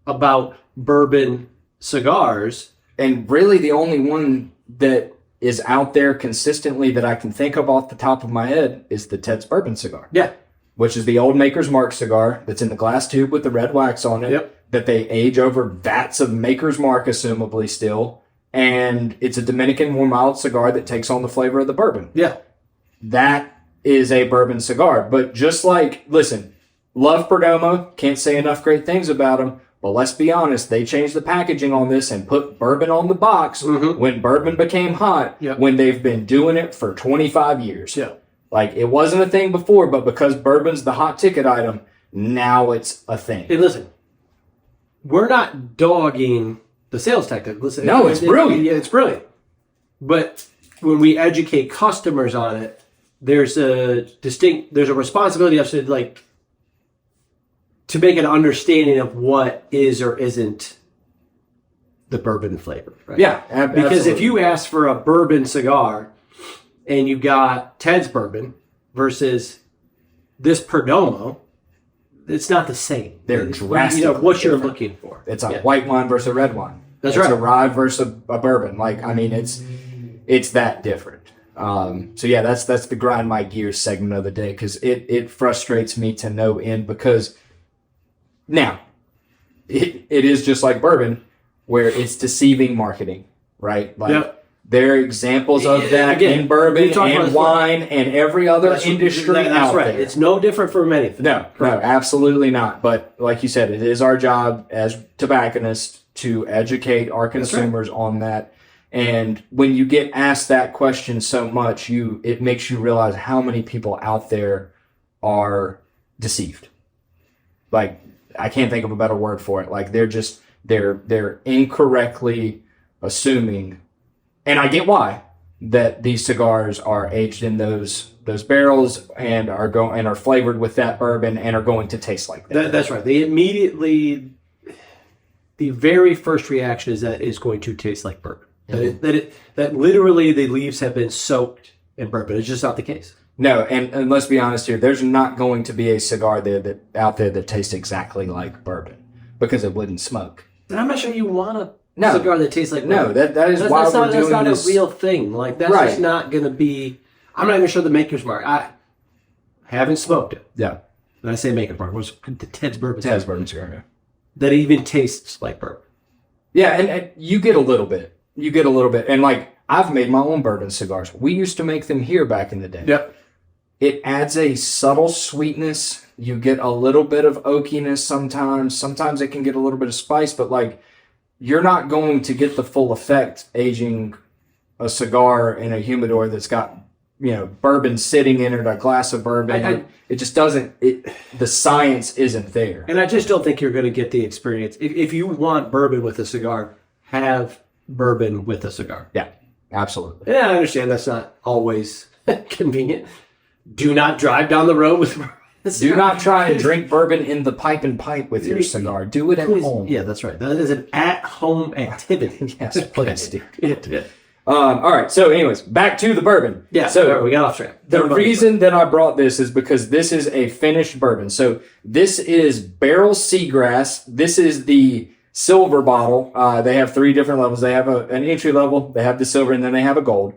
about bourbon cigars. And really the only one that is out there consistently that I can think of off the top of my head is the Ted's Bourbon cigar. Yeah. Which is the old Maker's Mark cigar that's in the glass tube with the red wax on it. Yep. That they age over vats of Maker's Mark, assumably still. And it's a Dominican more mild cigar that takes on the flavor of the bourbon. Yeah. That is a bourbon cigar. But just like, listen, love Perdomo, can't say enough great things about them. But let's be honest, they changed the packaging on this and put bourbon on the box when bourbon became hot, when they've been doing it for 25 years. Yeah. Like, it wasn't a thing before, but because bourbon's the hot ticket item, now it's a thing. Hey, listen, we're not dogging the sales tactic. Listen, no, it's brilliant. Yeah, it's brilliant. But when we educate customers on it, there's a responsibility of to make an understanding of what is or isn't the bourbon flavor. Right? Yeah, because if you ask for a bourbon cigar and you got Ted's Bourbon versus this Perdomo, it's not the same. They're drastically what you're looking for. It's a white wine versus a red wine. That's right. right. It's a rye versus a bourbon. Like, I mean, it's that different. So yeah, that's the grind my gears segment of the day, because it frustrates me to no end, because now it is just like bourbon where it's deceiving marketing, right? Like there are examples of that in bourbon and wine and every other industry out there. It's no different from anything. No, absolutely not. But like you said, it is our job as tobacconists to educate our consumers on that. And when you get asked that question so much, it makes you realize how many people out there are deceived. Like, I can't think of a better word for it. Like, they're incorrectly assuming, and I get why, that these cigars are aged in those barrels and are flavored with that bourbon and are going to taste like that. That's right. They immediately, the very first reaction is that it's going to taste like bourbon. That literally the leaves have been soaked in bourbon. It's just not the case. No, and let's be honest here. There's not going to be a cigar out there that tastes exactly like bourbon, because it wouldn't smoke. And I'm not sure you want a cigar that tastes like bourbon. No, that is why we're doing this. That's not a real thing. Like, that's just not going to be. I'm not even sure the Maker's Mark. I haven't smoked it. Yeah. When I say Maker's Mark, it was the Ted's Bourbon. Ted's Bourbon cigar. Yeah. That even tastes like bourbon. Yeah, and you get a little bit. And like, I've made my own bourbon cigars. We used to make them here back in the day. Yep. It adds a subtle sweetness. You get a little bit of oakiness sometimes. Sometimes it can get a little bit of spice, but like, you're not going to get the full effect aging a cigar in a humidor that's got bourbon sitting in it, a glass of bourbon. It just doesn't. The science isn't there. And I just don't think you're going to get the experience. If you want bourbon with a cigar, have bourbon with a cigar. Yeah, absolutely. Yeah, I understand that's not always convenient. Do not drive down the road with. Do not try and drink bourbon in the pipe and pipe with your cigar. Do it at home. Yeah, that's right. That is an at-home activity. Yes, please. Yeah. All right. So, anyways, back to the bourbon. Yeah. So we got off track. the reason that I brought this is because this is a finished bourbon. So this is barrel seagrass. This is the silver bottle. They have 3 different levels. They have an entry level. They have the silver, and then they have a gold.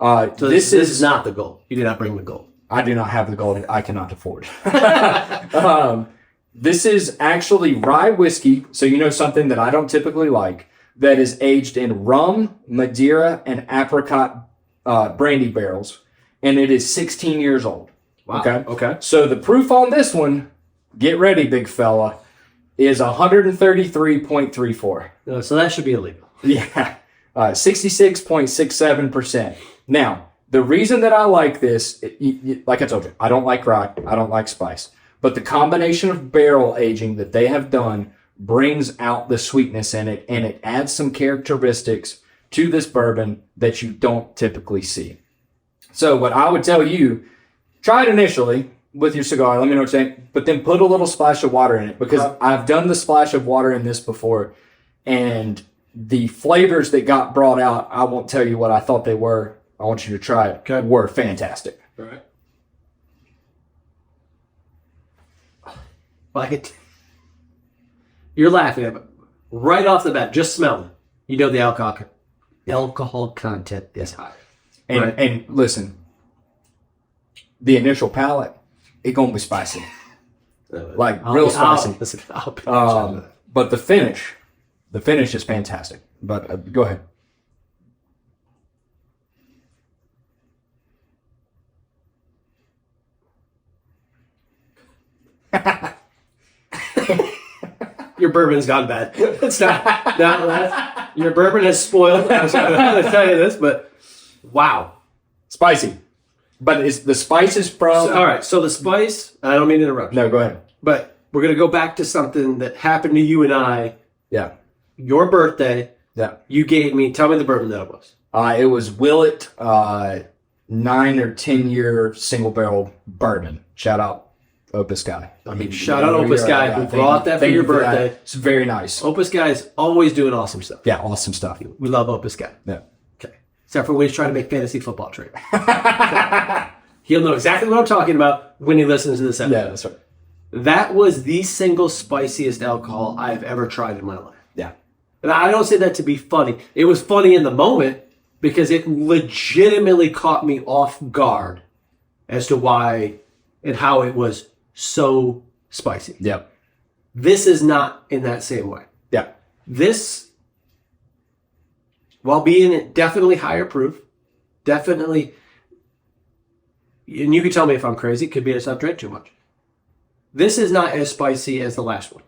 So this is not the gold. You did not bring the gold. I do not have the gold. I cannot afford. This is actually rye whiskey. So something that I don't typically like, that is aged in rum, Madeira, and apricot brandy barrels. And it is 16 years old. Wow. Okay. So the proof on this one, get ready, big fella, is 133.34. So that should be illegal. Yeah. 66.67%. Now, the reason that I like this, like I told you, I don't like rye, I don't like spice. But the combination of barrel aging that they have done brings out the sweetness in it, and it adds some characteristics to this bourbon that you don't typically see. So what I would tell you, try it initially with your cigar. Let me know what you think. But then put a little splash of water in it, because I've done the splash of water in this before, and the flavors that got brought out, I won't tell you what I thought they were. I want you to try it. Okay. Were fantastic. All right. Like you're laughing at it. Right off the bat, just smelling. You know the alcohol content is high. And listen, the initial palate, it gonna be spicy. Like real spicy. But the finish is fantastic. But go ahead. Your bourbon's gone bad. It's not your bourbon has spoiled. I was going to tell you this, but wow. Spicy. But it's the spices from... all right, so the spice, I don't mean to interrupt. No, go ahead. But we're going to go back to something that happened to you and I. Yeah. Your birthday. Yeah. You gave me, tell me the bourbon that it was. It was Willet 9 or 10 year single barrel bourbon. Shout out Opus Guy. I mean, shout out Opus Guy who brought that for your birthday. It's very nice. Opus Guy is always doing awesome stuff. Yeah, awesome stuff. We love Opus Guy. Yeah. Okay. Except for when he's trying to make fantasy football trade. He'll know exactly what I'm talking about when he listens to this episode. Yeah, that's right. That was the single spiciest alcohol I've ever tried in my life. Yeah. And I don't say that to be funny. It was funny in the moment because it legitimately caught me off guard as to why and how it was so spicy. Yep. This is not in that same way. Yeah. This, while being definitely higher proof, definitely, and you can tell me if I'm crazy, it could be I've drank too much. This is not as spicy as the last one.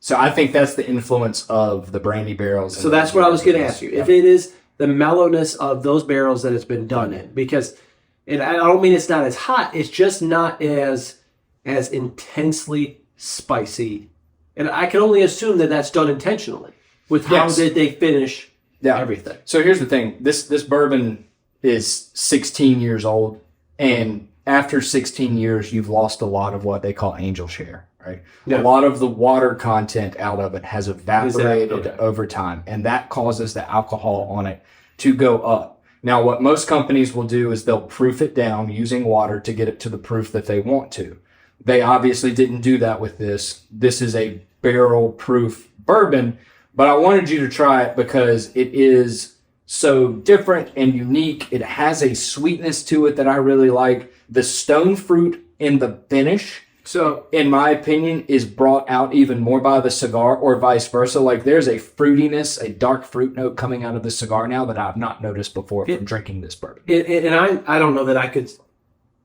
So I think that's the influence of the brandy barrels. So that's what I was going to ask you. If it is the mellowness of those barrels that it's been done in, because, and I don't mean it's not as hot, it's just not as intensely spicy. And I can only assume that that's done intentionally with how did they finish everything. So here's the thing. This bourbon is 16 years old, and after 16 years, you've lost a lot of what they call angel share, right? Yeah. A lot of the water content out of it has evaporated Okay. over time, and that causes the alcohol on it to go up. Now, what most companies will do is they'll proof it down using water to get it to the proof that they want to. They obviously didn't do that with this. This is a barrel-proof bourbon, but I wanted you to try it because it is so different and unique. It has a sweetness to it that I really like. The stone fruit in the finish, so in my opinion, is brought out even more by the cigar, or vice versa. Like there's a fruitiness, a dark fruit note coming out of the cigar now that I've not noticed before from drinking this bourbon. And I don't know that I could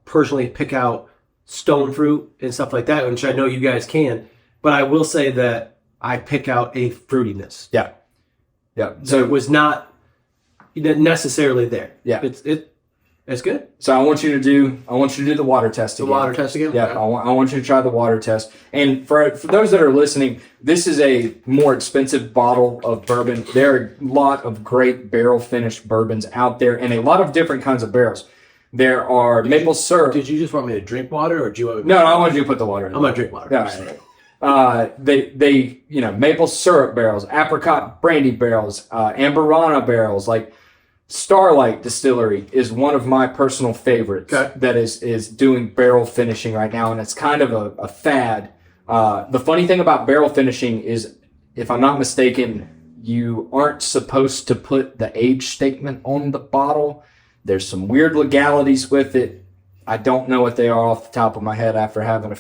personally pick out stone fruit and stuff like that, which I know you guys can, but I will say that I pick out a fruitiness. Yeah. Yeah. So it was not necessarily there. Yeah. It's good. So I want you to do the water test again. The water test again? Yeah, Okay. I want you to try the water test. And for those that are listening, this is a more expensive bottle of bourbon. There are a lot of great barrel finished bourbons out there, and a lot of different kinds of barrels. There are maple syrup. Did you just want me to drink water, or do you want me No, I want you to put the water in. I'm going to drink water. Yeah. They maple syrup barrels, apricot brandy barrels, amberana barrels. Like Starlight Distillery is one of my personal favorites. Okay. That is doing barrel finishing right now, and it's kind of a fad. The funny thing about barrel finishing is, if I'm not mistaken, you aren't supposed to put the age statement on the bottle. There's some weird legalities with it. I don't know what they are off the top of my head after having a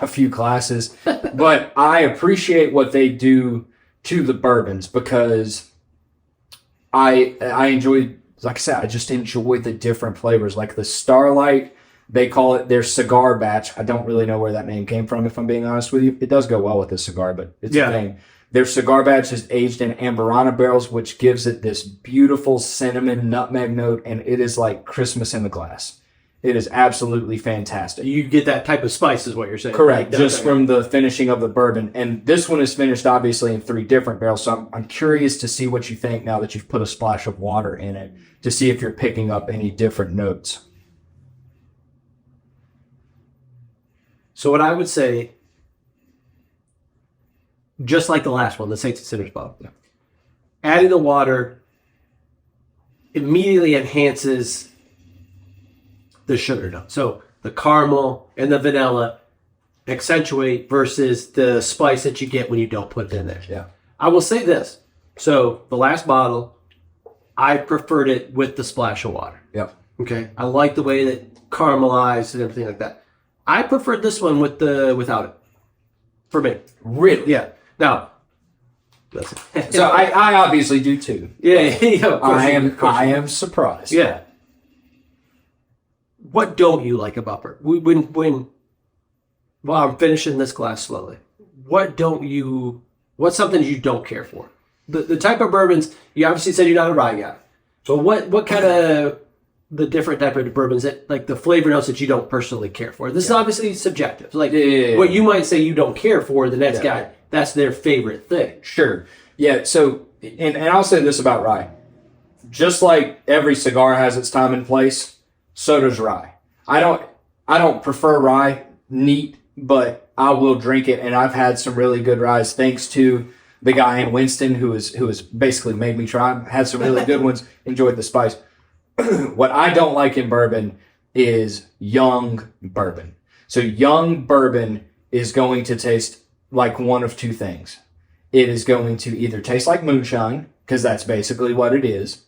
few classes, but I appreciate what they do to the bourbons because I enjoy, like I said, I just enjoy the different flavors. Like the Starlight, they call it their cigar batch. I don't really know where that name came from, if I'm being honest with you. It does go well with the cigar, but it's a name. Their cigar batch is aged in amberana barrels, which gives it this beautiful cinnamon nutmeg note, and it is like Christmas in the glass. It is absolutely fantastic. You get that type of spice, is what you're saying. Correct, Like, just okay. from the finishing of the bourbon. And this one is finished, obviously, in 3 different barrels, so I'm curious to see what you think now that you've put a splash of water in it, to see if you're picking up any different notes. So what I would say, just like the last one, the Saints and Sinners bottle, adding the water immediately enhances the sugar note. So the caramel and the vanilla accentuate versus the spice that you get when you don't put it in there. Yeah. I will say this. So the last bottle, I preferred it with the splash of water. Yep. Okay. I like the way that caramelized and everything like that. I preferred this one without it. For me. Really? Yeah. Now, listen. So I obviously do too. Yeah, of course I you do, of course I you do. am surprised. Yeah. What don't you like about bourbon? While I'm finishing this glass slowly, what's something you don't care for? The type of bourbons, you obviously said you're not a rye guy. So what kind of the different type of bourbons that, like the flavor notes that you don't personally care for? This is obviously subjective. Like Yeah. what you might say you don't care for, the next guy, that's their favorite thing. Sure. Yeah, so, and I'll say this about rye. Just like every cigar has its time and place, so does rye. I don't prefer rye neat, but I will drink it, and I've had some really good ryes thanks to the guy in Winston who has basically made me try them. Had some really good ones, enjoyed the spice. What I don't like in bourbon is young bourbon. So young bourbon is going to taste like one of two things. It is going to either taste like moonshine, because that's basically what it is,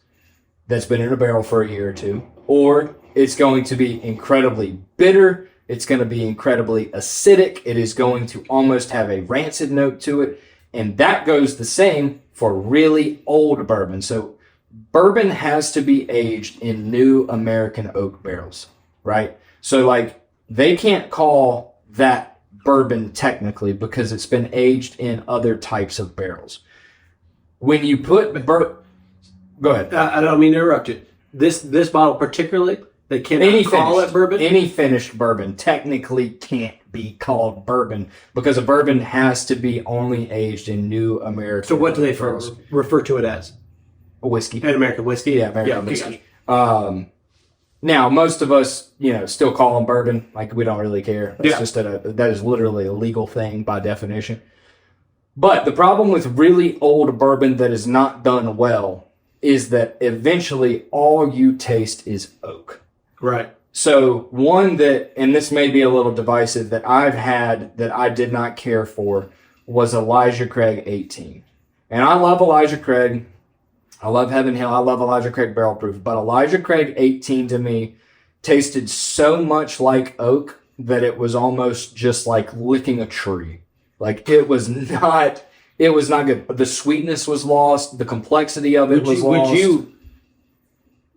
that's been in a barrel for a year or two, or it's going to be incredibly bitter. It's going to be incredibly acidic. It is going to almost have a rancid note to it. And that goes the same for really old bourbon. So bourbon has to be aged in new American oak barrels, right? So like they can't call that bourbon technically because it's been aged in other types of barrels. When you put go ahead. I don't mean to interrupt you. This bottle particularly, they cannot call it bourbon. Any finished bourbon technically can't be called bourbon because a bourbon has to be only aged in new American. So what do they barrels. refer to it as? A whiskey. An American whiskey? Yeah, American okay, whiskey. Now, most of us, still call them bourbon. Like, we don't really care. That's just that is literally a legal thing by definition. But the problem with really old bourbon that is not done well is that eventually all you taste is oak. Right. So one that, and this may be a little divisive, that I've had that I did not care for was Elijah Craig 18. And I love Elijah Craig. I love Heaven Hill. I love Elijah Craig Barrel Proof. But Elijah Craig 18 to me tasted so much like oak that it was almost just like licking a tree. Like it was not good. The sweetness was lost. The complexity of it was lost.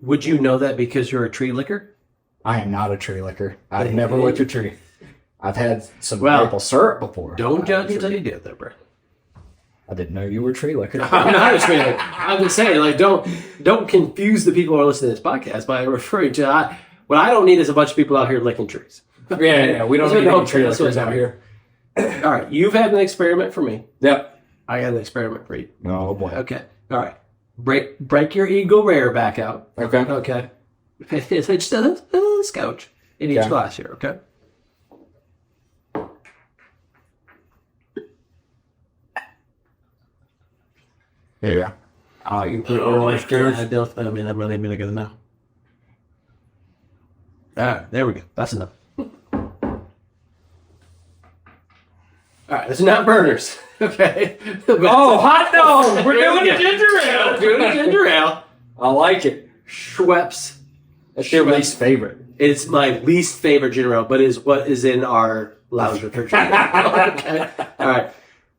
Would you know that because you're a tree licker? I am not a tree licker. I've never licked a tree. I've had some Well, maple syrup before. Don't judge until you do, though, bro. I didn't know you were tree liquor. I'm not a tree liquor. I'm just saying, like, don't confuse the people who are listening to this podcast by referring to what I don't need is a bunch of people out here licking trees. Yeah, we don't need any tree liquors out here. All right, you've had an experiment for me. Yep. I had an experiment for you. Oh boy. Okay. All right. Break your Eagle Rare back out. Okay. Okay. It's just a scotch in each glass here. Okay. Yeah. You put it all I mean, I'm really looking at now. All right, there we go. That's enough. All right, it's not burners. Okay. Oh, hot dog! We're doing Yeah. a ginger ale. Doing a ginger ale. I like it. Schweppes. That's your least favorite. It's my least favorite ginger ale, but is what is in our lounge refrigerator. Okay. All right.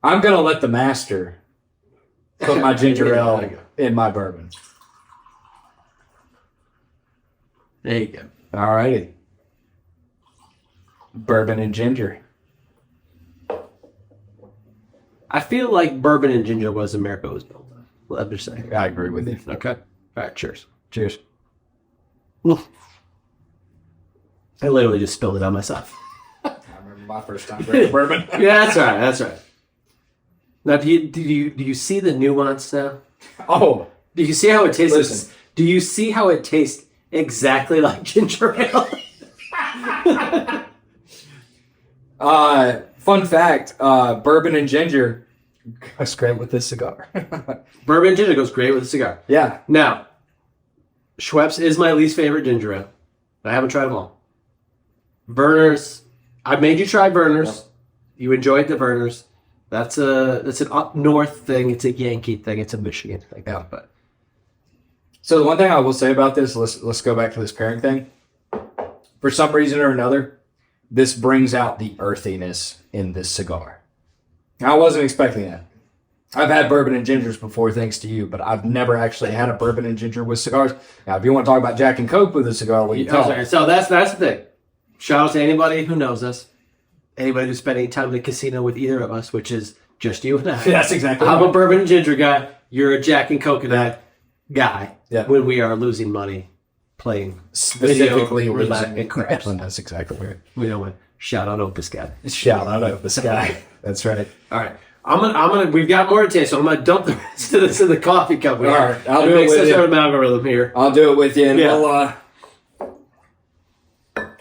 I'm gonna let the master put my ginger ale in my bourbon. There you go. All righty. Bourbon and ginger. I feel like bourbon and ginger was America was built on. Let me say. I agree with you. Okay. All right. Cheers. Cheers. I literally just spilled it on myself. I remember my first time drinking bourbon. Yeah, that's right. That's right. Now, do you see the nuance now? Oh, Do you see how it tastes? Listen. Do you see how it tastes exactly like ginger ale? fun fact: bourbon and ginger goes great with this cigar. Bourbon and ginger goes great with a cigar. Yeah. Now, Schweppes is my least favorite ginger ale. I haven't tried them all. Burners, I made you try Burners. Yep. You enjoyed the Burners. That's an up north thing. It's a Yankee thing. It's a Michigan thing. Yeah. But So the one thing I will say about this, let's go back to this pairing thing. For some reason or another, this brings out the earthiness in this cigar. I wasn't expecting that. I've had bourbon and gingers before, thanks to you, but I've never actually had a bourbon and ginger with cigars. Now, if you want to talk about Jack and Coke with a cigar, what do you call it? so that's the thing. Shout out to anybody who knows us. Anybody who spent any time in the casino with either of us, which is just you and I. That's exactly I'm right. a bourbon and ginger guy. You're a Jack and coconut guy. Yeah. When we are losing money playing Specifically, video, roulette, losing. and craps. That's exactly right. We don't win. Shout out Opus guy. Shout out to this guy. That's right. All right. I'm gonna. We've got more to taste, so I'm gonna dump the rest of this in the coffee cup. All right, I'll do it with some you. sort of algorithm here. I'll do it with you, and Yeah.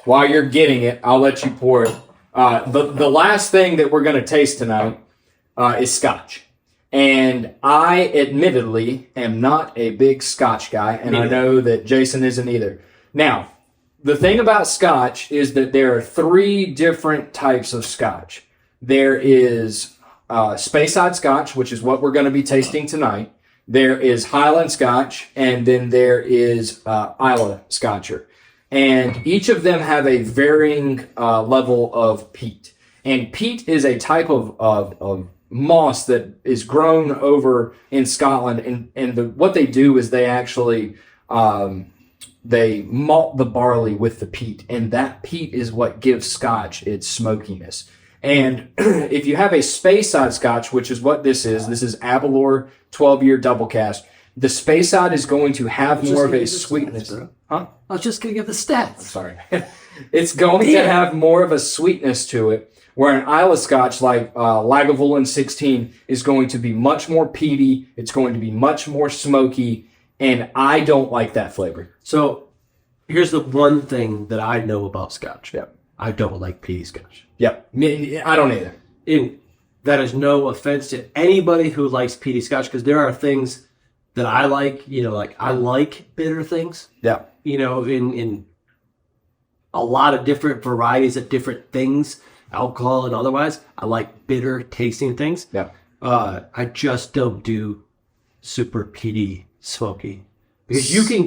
while you're getting it, I'll let you pour it. The last thing that we're going to taste tonight is scotch. And I admittedly am not a big scotch guy, and I know that Jason isn't either. Now, the thing about scotch is that there are 3 different types of scotch. There is Speyside Scotch, which is what we're going to be tasting tonight. There is Highland Scotch, and then there is Islay Scotcher. And each of them have a varying level of peat. And peat is a type of moss that is grown over in Scotland. And what they do is they actually they malt the barley with the peat. And that peat is what gives scotch its smokiness. And if you have a Speyside Scotch, which is what this is Aberlour 12-year double cast. The Speyside is going to have more of a sweetness. Huh? I was just gonna give the stats. Sorry. It's going to have more of a sweetness to it, where an Islay Scotch like Lagavulin 16 is going to be much more peaty. It's going to be much more smoky, and I don't like that flavor. So here's the one thing that I know about scotch. Yep. I don't like peaty scotch. Yep. I don't either. And that is no offense to anybody who likes peaty scotch, because there are things that I like. Like I like bitter things. Yeah. In a lot of different varieties of different things, alcohol and otherwise. I like bitter tasting things. Yeah. I just don't do super peaty smoky, because you can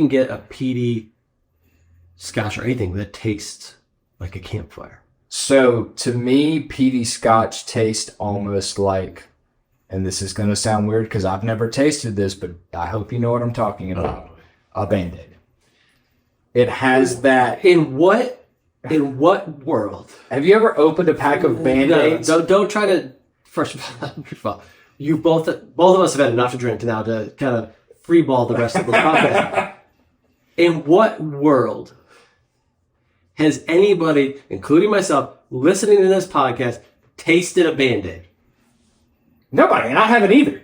get a peaty scotch or anything that tastes like a campfire. So to me, peaty scotch tastes almost like, and this is going to sound weird because I've never tasted this, but I hope you know what I'm talking about. A Band-Aid. It has that. In what world? Have you ever opened a pack of Band-Aids? No, don't try to. First of all, you both of us have had enough to drink now to kind of freeball the rest of this podcast. In what world has anybody, including myself, listening to this podcast, tasted a Band-Aid? Nobody, and I haven't either.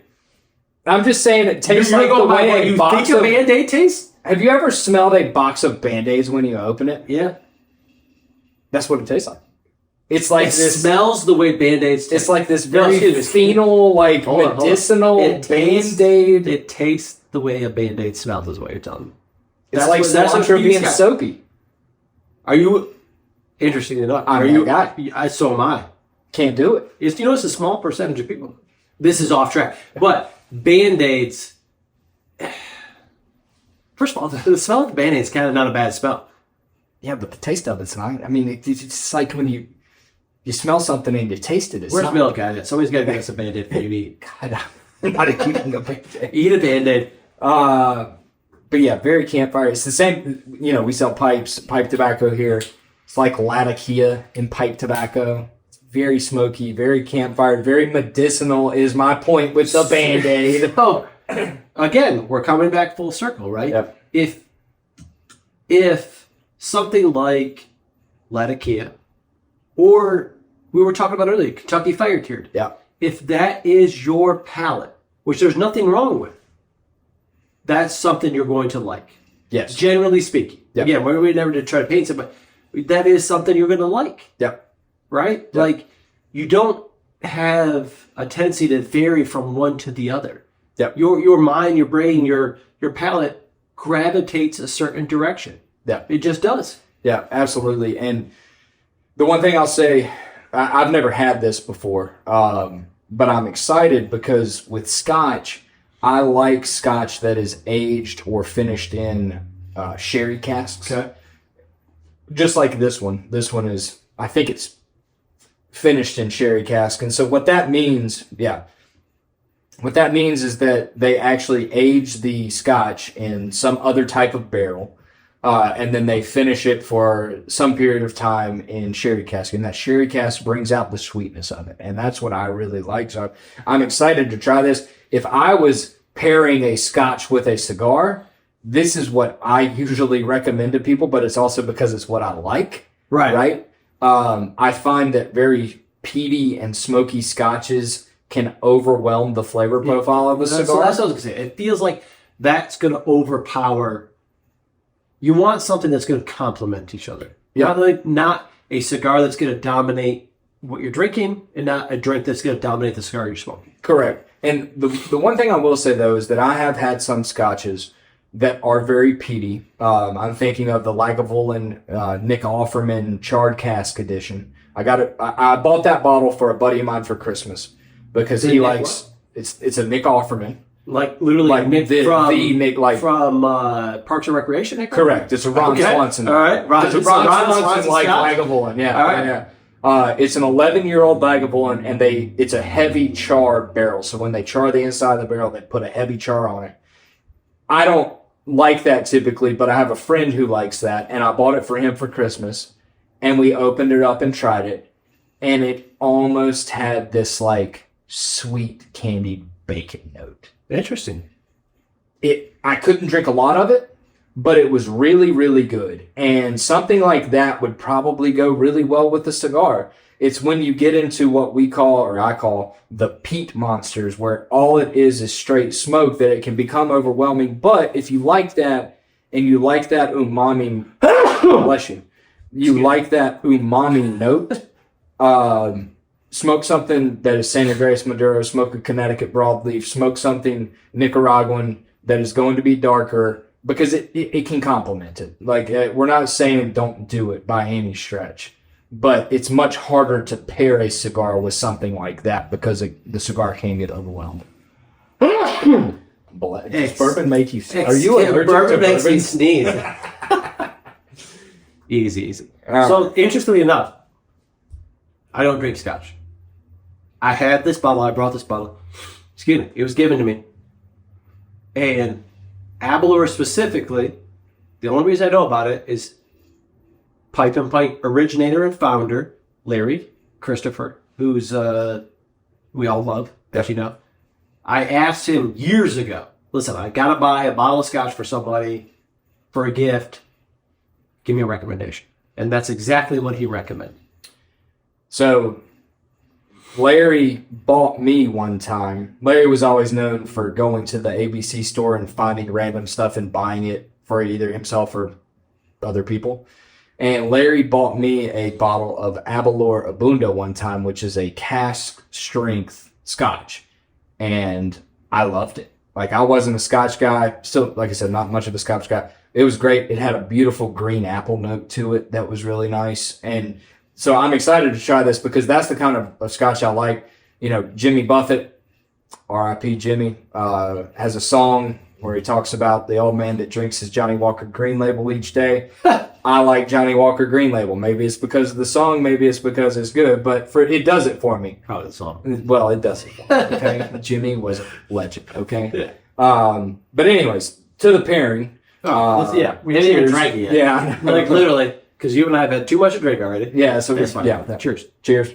I'm just saying it tastes like the way you think a Band-Aid tastes? Have you ever smelled a box of Band-Aids when you open it? Yeah. That's what it tastes like. It's like It smells the way Band-Aids taste. It's like this very phenol, like medicinal Band-Aid. It tastes the way a Band-Aid smells is what you're telling me. It's like cilantro being soapy. Are you, interesting enough, I'm a guy. So am I. Can't do it. You know, it's a small percentage of people. This is off track. But Band-Aids, first of all, the smell of the Band-Aid is kind of not a bad smell. Yeah, but the taste of it's not. I mean, it's like when you smell something and you taste it. Where's milk at it? Somebody's got to give us a Band-Aid for you to eat. God, I'm not eating a Band-Aid. Eat a Band-Aid. But yeah, very campfire. It's the same, we sell pipe tobacco here. It's like Latakia in pipe tobacco. It's very smoky, very campfire, very medicinal is my point with the Band-Aid. Oh, again, we're coming back full circle, right? Yep. If something like Latakia, or we were talking about earlier, Kentucky Fire Tiered. Yeah. If that is your palate, which there's nothing wrong with, that's something you're going to like. Yes. Generally speaking. Yep. Again, we never did try to paint it, but that is something you're going to like. Yep. Right? Yep. Like, you don't have a tendency to vary from one to the other. Yep. Your mind, your brain, your palate gravitates a certain direction. Yeah. It just does. Yeah, absolutely. And the one thing I'll say, I've never had this before, but I'm excited because with Scotch, I like Scotch that is aged or finished in sherry casks. Okay. Just like this one. This one is, I think it's finished in sherry cask. And so what that means is that they actually age the Scotch in some other type of barrel, and then they finish it for some period of time in sherry cask. And that sherry cask brings out the sweetness of it. And that's what I really like. So I'm excited to try this. If I was pairing a Scotch with a cigar, this is what I usually recommend to people, but it's also because it's what I like. Right? I find that very peaty and smoky Scotches can overwhelm the flavor profile of a cigar. So that's what I was going to say. It feels like that's going to overpower. You want something that's going to complement each other. Yeah. Not a cigar that's going to dominate what you're drinking, and not a drink that's going to dominate the cigar you're smoking. Correct. And the one thing I will say, though, is that I have had some Scotches that are very peaty. I'm thinking of the Lagavulin Nick Offerman Charred Cask Edition. I bought that bottle for a buddy of mine for Christmas because he likes it's a Nick Offerman. Like literally like Nick from Parks and Recreation? Nick? Correct. It's a Ron Swanson. All right. Ron Swanson like Lagavulin. Yeah. All right. Yeah. It's an 11-year-old Lagavulin, and it's a heavy char barrel. So when they char the inside of the barrel, they put a heavy char on it. I don't like that typically, but I have a friend who likes that, and I bought it for him for Christmas, and we opened it up and tried it, and it almost had this like sweet candied bacon note. Interesting. I couldn't drink a lot of it, but it was really, really good. And something like that would probably go really well with the cigar. It's when you get into what we call, or I call, the peat monsters, where all it is straight smoke, that it can become overwhelming. But if you like that, and you like that umami, bless you, like that umami note, smoke something that is San Andreas Maduro, smoke a Connecticut broadleaf, smoke something Nicaraguan that is going to be darker, because it can complement it. Like, we're not saying don't do it by any stretch, but it's much harder to pair a cigar with something like that because the cigar can get overwhelmed. Does bourbon make you sneeze? Are you allergic bourbon to makes bourbon? me sneeze. Easy. So, interestingly enough, I don't drink Scotch. I had this bottle. I brought this bottle. Excuse me. It was given to me. And Aberlour specifically, the only reason I know about it is Pipe and Pint originator and founder, Larry Christopher, who's we all love, as you know. I asked him years ago, listen, I got to buy a bottle of scotch for somebody for a gift. Give me a recommendation. And that's exactly what he recommended. So Larry bought me one time. Larry was always known for going to the ABC store and finding random stuff and buying it for either himself or other people. And Larry bought me a bottle of Abalor Abunda one time, which is a cask strength scotch. And I loved it. Like, I wasn't a scotch guy. Still, like I said, not much of a scotch guy. It was great. It had a beautiful green apple note to it that was really nice. And so I'm excited to try this because that's the kind of scotch I like. You know, Jimmy Buffett, R.I.P. Jimmy, has a song where he talks about the old man that drinks his Johnny Walker Green Label each day. I like Johnny Walker Green Label. Maybe it's because of the song. Maybe it's because it's good. But it does it for me. Probably the song. Well, it does it for me. Okay? Jimmy was a legend. Okay? But anyways, to the pairing. We haven't even drank it yet. Yeah. Like, literally, because you and I have had too much to drink already. Yeah, so it's fine. Yeah. Cheers. Cheers.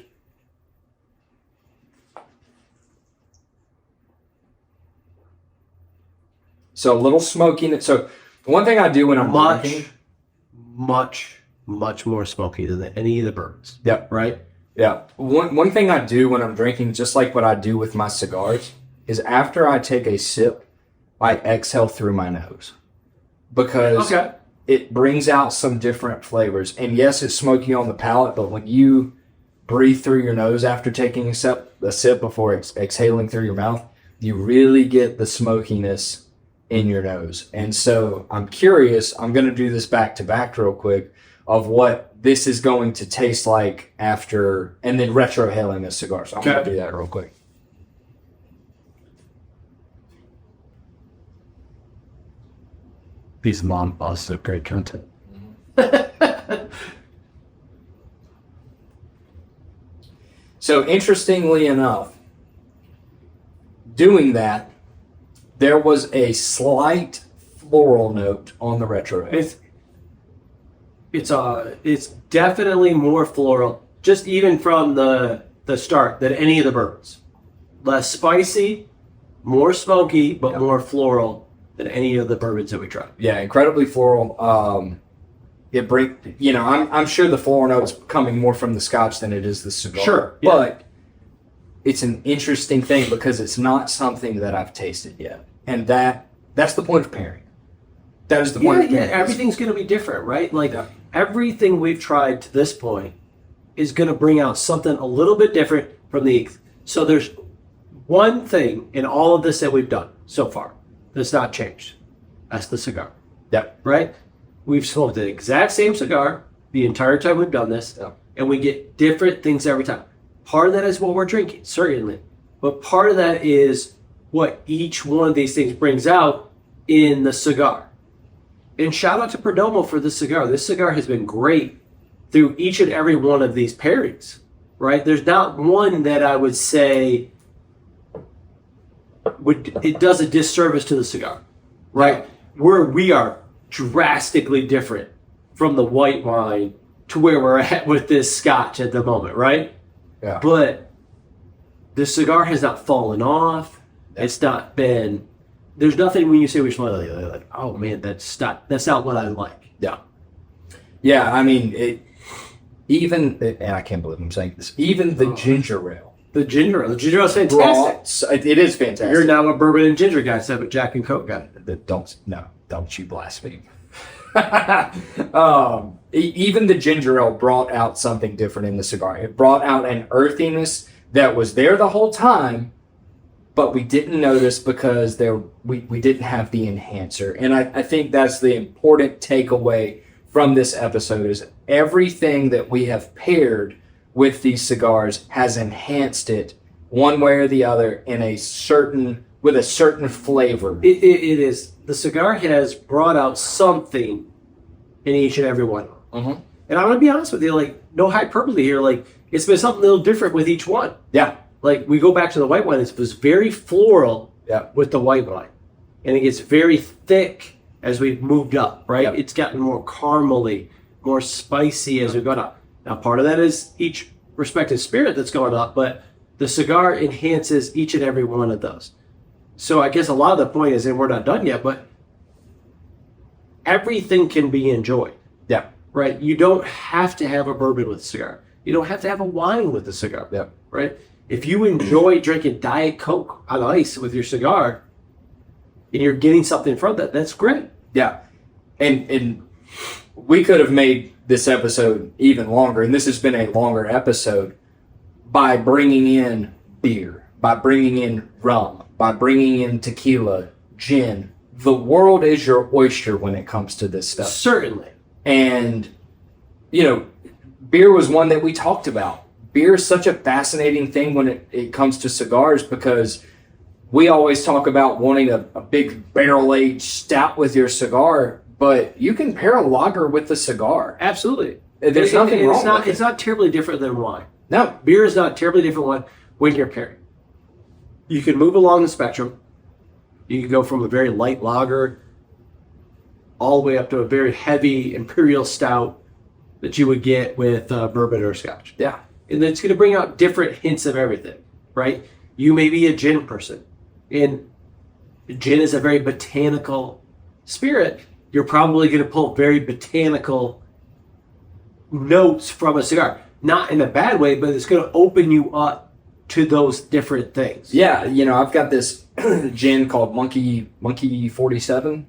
So a little smoky. So one thing I do when I'm drinking, much more smoky than any of the bourbons. Yeah. Right? Yeah. One thing I do when I'm drinking, just like what I do with my cigars, is after I take a sip, I exhale through my nose. Because it brings out some different flavors. And yes, it's smoky on the palate, but when you breathe through your nose after taking a sip before exhaling through your mouth, you really get the smokiness in your nose. And so I'm curious, I'm going to do this back to back real quick, of what this is going to taste like after, and then retrohaling a cigar. So I'm going to do that real quick. Piece of mom also great content. So interestingly enough, doing that, there was a slight floral note on the retrohale. It's definitely more floral, just even from the start, than any of the bourbons. Less spicy, more smoky, but more floral than any of the bourbons that we tried. Yeah, incredibly floral. I'm sure the floral note's coming more from the scotch than it is the cigar. Sure, but it's an interesting thing because it's not something that I've tasted yet, and that's the point of pairing. That is the point of pairing. Yeah, everything's going to be different, right? Like everything we've tried to this point is going to bring out something a little bit different from the. So there's one thing in all of this that we've done so far that's not changed. That's the cigar. Yep. Right? We've smoked the exact same cigar the entire time we've done this, and we get different things every time. Part of that is what we're drinking, certainly. But part of that is what each one of these things brings out in the cigar. And shout out to Perdomo for this cigar. This cigar has been great through each and every one of these pairings, right? There's not one that I would say it does a disservice to the cigar, right? Where we are drastically different from the white wine to where we're at with this scotch at the moment, right? Yeah. But the cigar has not fallen off. It's not been. There's nothing when you say we smell it, like, oh man, that's not what I like. Yeah. Yeah, I mean, and I can't believe I'm saying this, even the ginger ale. The ginger ale is fantastic. It is fantastic. You're now a bourbon and ginger guy instead of a Jack and Coke guy. Don't you blaspheme. Even the ginger ale brought out something different in the cigar. It brought out an earthiness that was there the whole time, but we didn't notice because we didn't have the enhancer. And I think that's the important takeaway from this episode is everything that we have paired with these cigars has enhanced it one way or the other with a certain flavor. It is. The cigar has brought out something in each and every one. Mm-hmm. And I'm going to be honest with you, like, no hyperbole here. Like, it's been something a little different with each one. Yeah. Like, we go back to the white wine. It was very floral with the white wine. And it gets very thick as we've moved up, right? Yep. It's gotten more caramely, more spicy as we've gone up. Now, part of that is each respective spirit that's going up, but the cigar enhances each and every one of those. So I guess a lot of the point is, and we're not done yet, but everything can be enjoyed. Yeah. Right? You don't have to have a bourbon with a cigar. You don't have to have a wine with a cigar. Yeah. Right? If you enjoy drinking Diet Coke on ice with your cigar and you're getting something from that, that's great. Yeah. And we could have made this episode even longer, and this has been a longer episode, by bringing in beer, by bringing in rum, by bringing in tequila, gin. The world is your oyster when it comes to this stuff. Certainly. And, you know, beer was one that we talked about. Beer is such a fascinating thing when it comes to cigars, because we always talk about wanting a big barrel-aged stout with your cigar, but you can pair a lager with a cigar. Absolutely. There's nothing wrong with it. It's not terribly different than wine. No. Beer is not terribly different when you're pairing. You can move along the spectrum. You can go from a very light lager all the way up to a very heavy imperial stout that you would get with bourbon or scotch. Yeah. And it's going to bring out different hints of everything, right? You may be a gin person, and gin is a very botanical spirit. You're probably going to pull very botanical notes from a cigar. Not in a bad way, but it's going to open you up to those different things. Yeah, you know, I've got this gin called Monkey 47.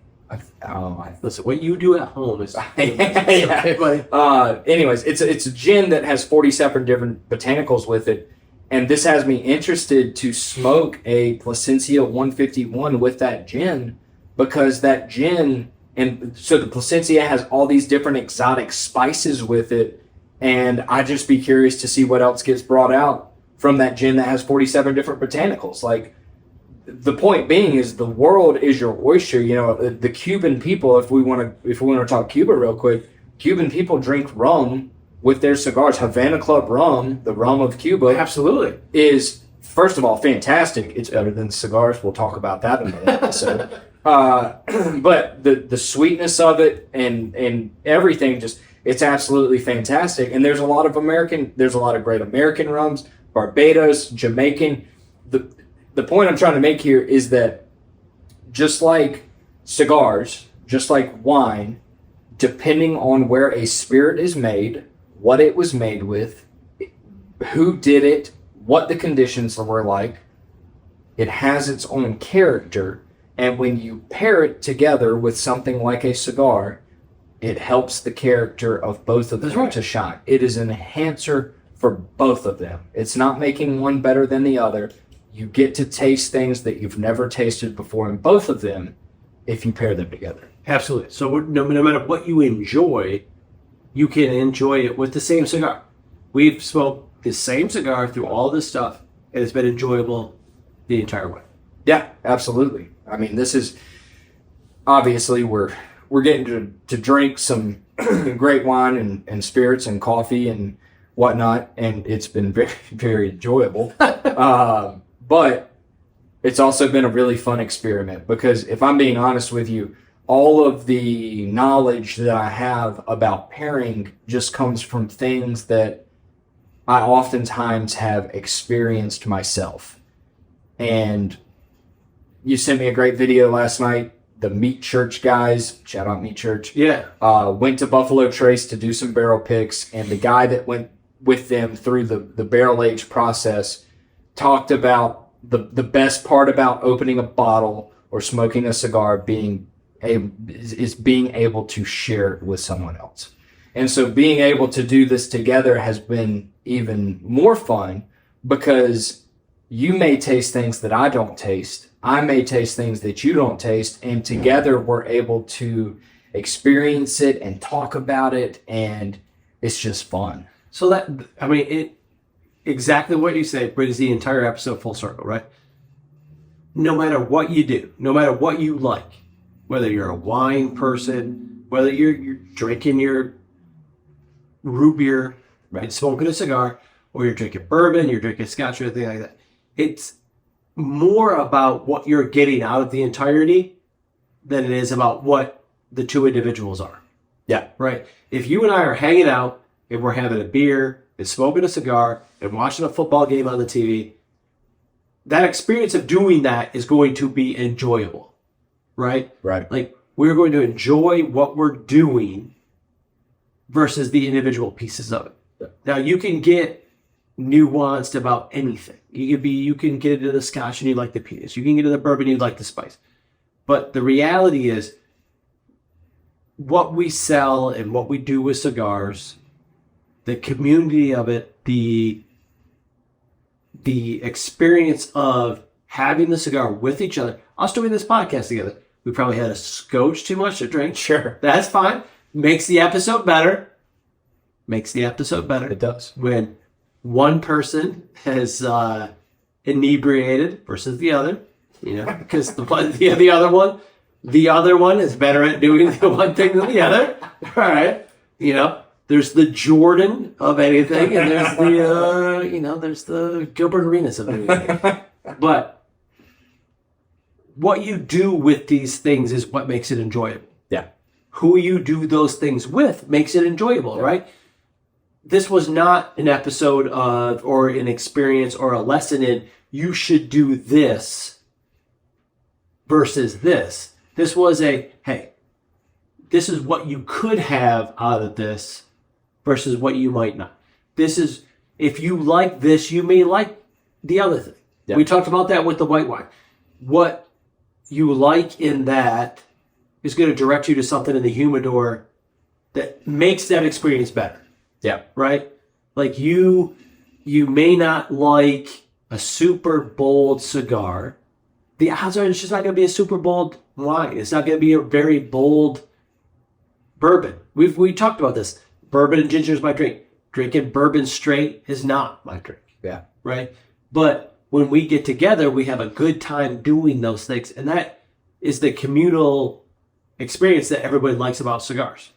Listen, what you do at home is... Anyways, it's a gin that has 47 different botanicals with it, and this has me interested to smoke a Plasencia 151 with that gin, because that gin, and so the Plasencia has all these different exotic spices with it, and I'd just be curious to see what else gets brought out from that gin that has 47 different botanicals. Like, the point being is the world is your oyster. You know, the Cuban people, if we want to talk Cuba real quick, Cuban people drink rum with their cigars. Havana Club rum, the rum of Cuba, Absolutely. is, first of all, fantastic. It's better than cigars. We'll talk about that in another episode. But the sweetness of it and everything, just, it's absolutely fantastic. And there's a lot of great American rums, Barbados, Jamaican. The point I'm trying to make here is that just like cigars, just like wine, depending on where a spirit is made, what it was made with, who did it, what the conditions were like, it has its own character. And when you pair it together with something like a cigar, it helps the character of both of them to shine. It is an enhancer for both of them. It's not making one better than the other. You get to taste things that you've never tasted before in both of them if you pair them together. Absolutely. So no matter what you enjoy, you can enjoy it with the same cigar. We've smoked the same cigar through all this stuff, and it's been enjoyable the entire way. Yeah, absolutely. I mean, this is obviously we're getting to drink some great wine and spirits and coffee and whatnot, and it's been very, very enjoyable. But it's also been a really fun experiment, because if I'm being honest with you, all of the knowledge that I have about pairing just comes from things that I oftentimes have experienced myself. And you sent me a great video last night. The Meat Church guys, shout out Meat Church, went to Buffalo Trace to do some barrel picks, and the guy that went with them through the barrel age process talked about the best part about opening a bottle or smoking a cigar being able to share it with someone else. And so being able to do this together has been even more fun, because you may taste things that I don't taste. I may taste things that you don't taste, and together we're able to experience it and talk about it, and it's just fun. So exactly what you said brings the entire episode full circle, right? No matter what you do, no matter what you like, whether you're a wine person, whether you're drinking your root beer, right, smoking a cigar, or you're drinking bourbon, you're drinking scotch, or anything like that, it's more about what you're getting out of the entirety than it is about what the two individuals are. Yeah. Right? If you and I are hanging out and we're having a beer and smoking a cigar and watching a football game on the TV, that experience of doing that is going to be enjoyable, right? Right. Like we're going to enjoy what we're doing versus the individual pieces of it. Now you can get nuanced about anything. You can get into the scotch and you like the peanuts. You can get into the bourbon and you like the spice. But the reality is what we sell and what we do with cigars, the community of it, the experience of having the cigar with each other. Us doing this podcast together. We probably had a scotch too much to drink. Sure. That's fine. Makes the episode better. It does. When one person has inebriated versus the other, because the other one is better at doing the one thing than the other. All right, there's the Jordan of anything, and there's there's the Gilbert Arenas of anything. But what you do with these things is what makes it enjoyable. Yeah. Who you do those things with makes it enjoyable, right? This was not an episode of, or an experience, or a lesson in, you should do this versus this. This was hey, this is what you could have out of this versus what you might not. This is, if you like this, you may like the other thing. Yeah. We talked about that with the white wine. What you like in that is going to direct you to something in the humidor that makes that experience better. Yeah. Right? Like you may not like a super bold cigar. The odds are it's just not going to be a super bold wine. It's not going to be a very bold bourbon. We talked about this. Bourbon and ginger is my drink. Drinking bourbon straight is not my drink. Yeah. Right? But when we get together, we have a good time doing those things. And that is the communal experience that everybody likes about cigars.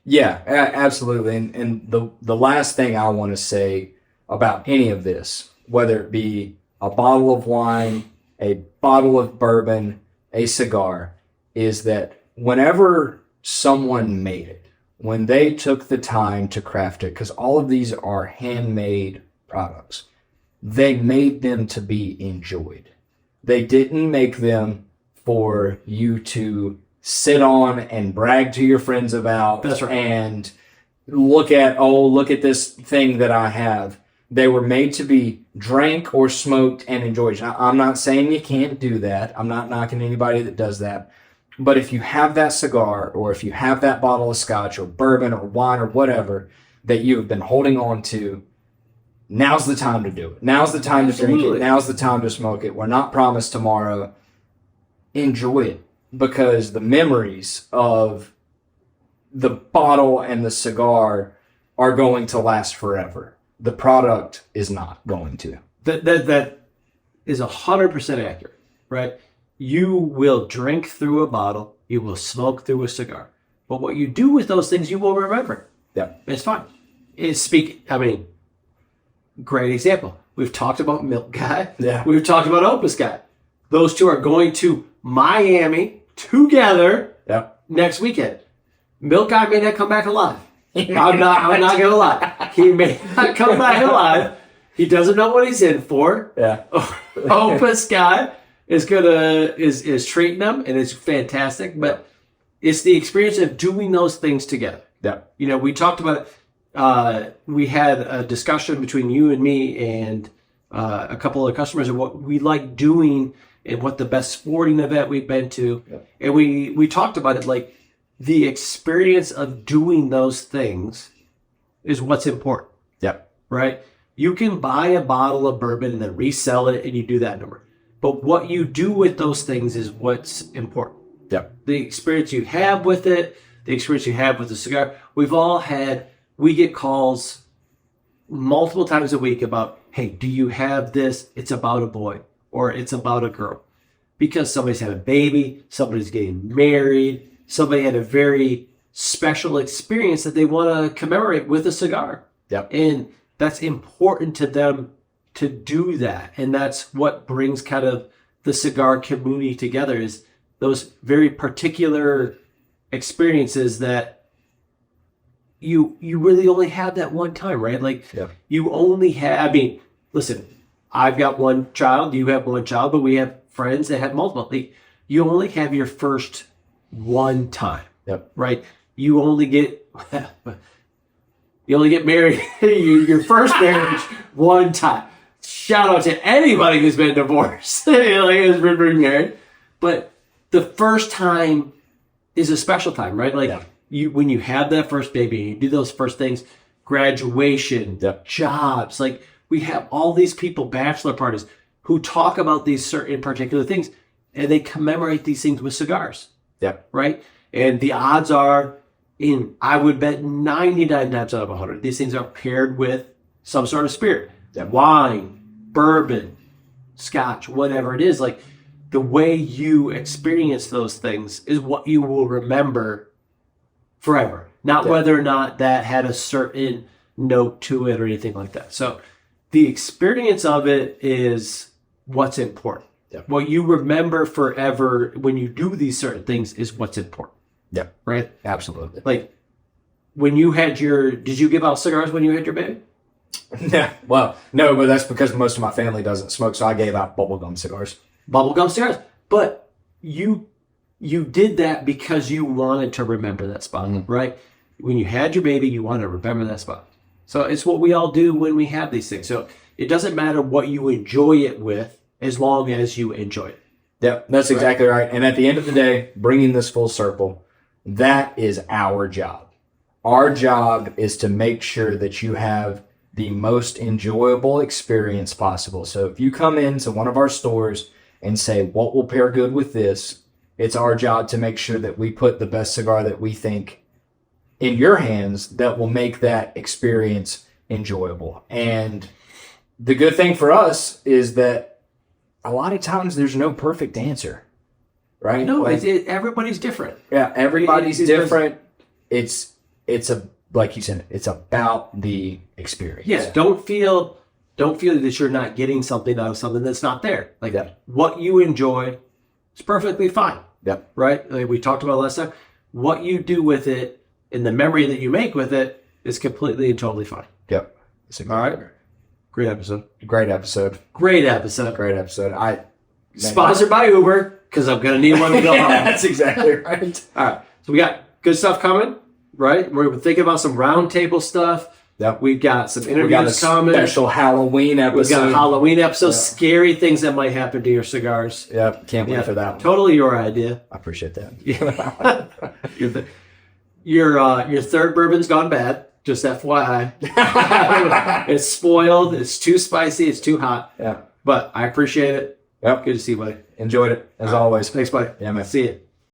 Yeah, absolutely. And the last thing I want to say about any of this, whether it be a bottle of wine, a bottle of bourbon, a cigar, is that whenever someone made it, when they took the time to craft it, because all of these are handmade products, they made them to be enjoyed. They didn't make them for you to sit on and brag to your friends about. That's right. And look at this thing that I have. They were made to be drank or smoked and enjoyed. I'm not saying you can't do that. I'm not knocking anybody that does that. But if you have that cigar, or if you have that bottle of scotch or bourbon or wine or whatever that you've been holding on to, now's the time to do it. Now's the time to drink it. Now's the time to smoke it. We're not promised tomorrow. Enjoy it. Because the memories of the bottle and the cigar are going to last forever. The product is not going to. That is 100% accurate, right? You will drink through a bottle. You will smoke through a cigar. But what you do with those things, you will remember. Yeah. It's fine. Great example. We've talked about Milk Guy. Yeah. We've talked about Opus Guy. Those two are going to Miami together next weekend. Milk Guy may not come back alive. I'm not gonna lie. He may not come back alive. He doesn't know what he's in for. Yeah. Opus Guy is treating them, and it's fantastic. But it's the experience of doing those things together. Yeah. We talked about it. We had a discussion between you and me and a couple of customers of what we like doing and what the best sporting event we've been to. Yeah. And we talked about it, like the experience of doing those things is what's important. Yep. Right? You can buy a bottle of bourbon and then resell it and you do that number. But what you do with those things is what's important. Yep. The experience you have with it, the experience you have with the cigar. We get calls multiple times a week about, hey, do you have this? It's about a boy. Or it's about a girl. Because somebody's had a baby, somebody's getting married, somebody had a very special experience that they want to commemorate with a cigar. Yep. And that's important to them to do that. And that's what brings kind of the cigar community together, is those very particular experiences that you really only have that one time, right? Like you only have, listen, I've got one child, you have one child, but we have friends that have multiple. You only have your first one time. Yep. Right? You only get married your first marriage one time. Shout out to anybody who's been divorced, who's been remarried. But the first time is a special time, right? When you have that first baby, you do those first things, graduation, jobs. Like we have all these people, bachelor parties, who talk about these certain particular things, and they commemorate these things with cigars. Yep. Right? And the odds are, I would bet 99 times out of 100, these things are paired with some sort of spirit. Wine, bourbon, scotch, whatever it is. Like the way you experience those things is what you will remember forever. Not whether or not that had a certain note to it or anything like that. So the experience of it is what's important. What you remember forever when you do these certain things is what's important. Yeah. Right? Absolutely. Like when you had did you give out cigars when you had your baby? Yeah. Well, no, but that's because most of my family doesn't smoke, so I gave out bubblegum cigars. Bubblegum cigars. But you did that because you wanted to remember that spot, right? When you had your baby, you wanted to remember that spot. So it's what we all do when we have these things. So it doesn't matter what you enjoy it with as long as you enjoy it. Yep, that's exactly right. And at the end of the day, bringing this full circle, that is our job. Our job is to make sure that you have the most enjoyable experience possible. So if you come into one of our stores and say, what will pair good with this? It's our job to make sure that we put the best cigar that we think in your hands that will make that experience enjoyable. And the good thing for us is that a lot of times there's no perfect answer, right? No, everybody's different. Yeah, everybody's different. It's like you said, it's about the experience. Yeah, don't feel that you're not getting something out of something that's not there. Like what you enjoy is perfectly fine. Yep. Right? Like we talked about last time. What you do with it and the memory that you make with it is completely and totally fine. Yep. All right. Great episode. Great episode. Great episode. Great episode. Sponsored by Uber, because I'm going to need one to go home. That's exactly right. All right. So we got good stuff coming, right? We're thinking about some roundtable stuff. Yep. We've got some interviews coming. Special Halloween episode. We've got a Halloween episode. Scary things that might happen to your cigars. Yep. Can't wait for that one. Totally your idea. I appreciate that. Your third bourbon's gone bad. Just FYI. It's spoiled. It's too spicy. It's too hot. Yeah. But I appreciate it. Yep. Good to see you, buddy. Enjoyed it, as always. Thanks, buddy. Yeah, man. See you.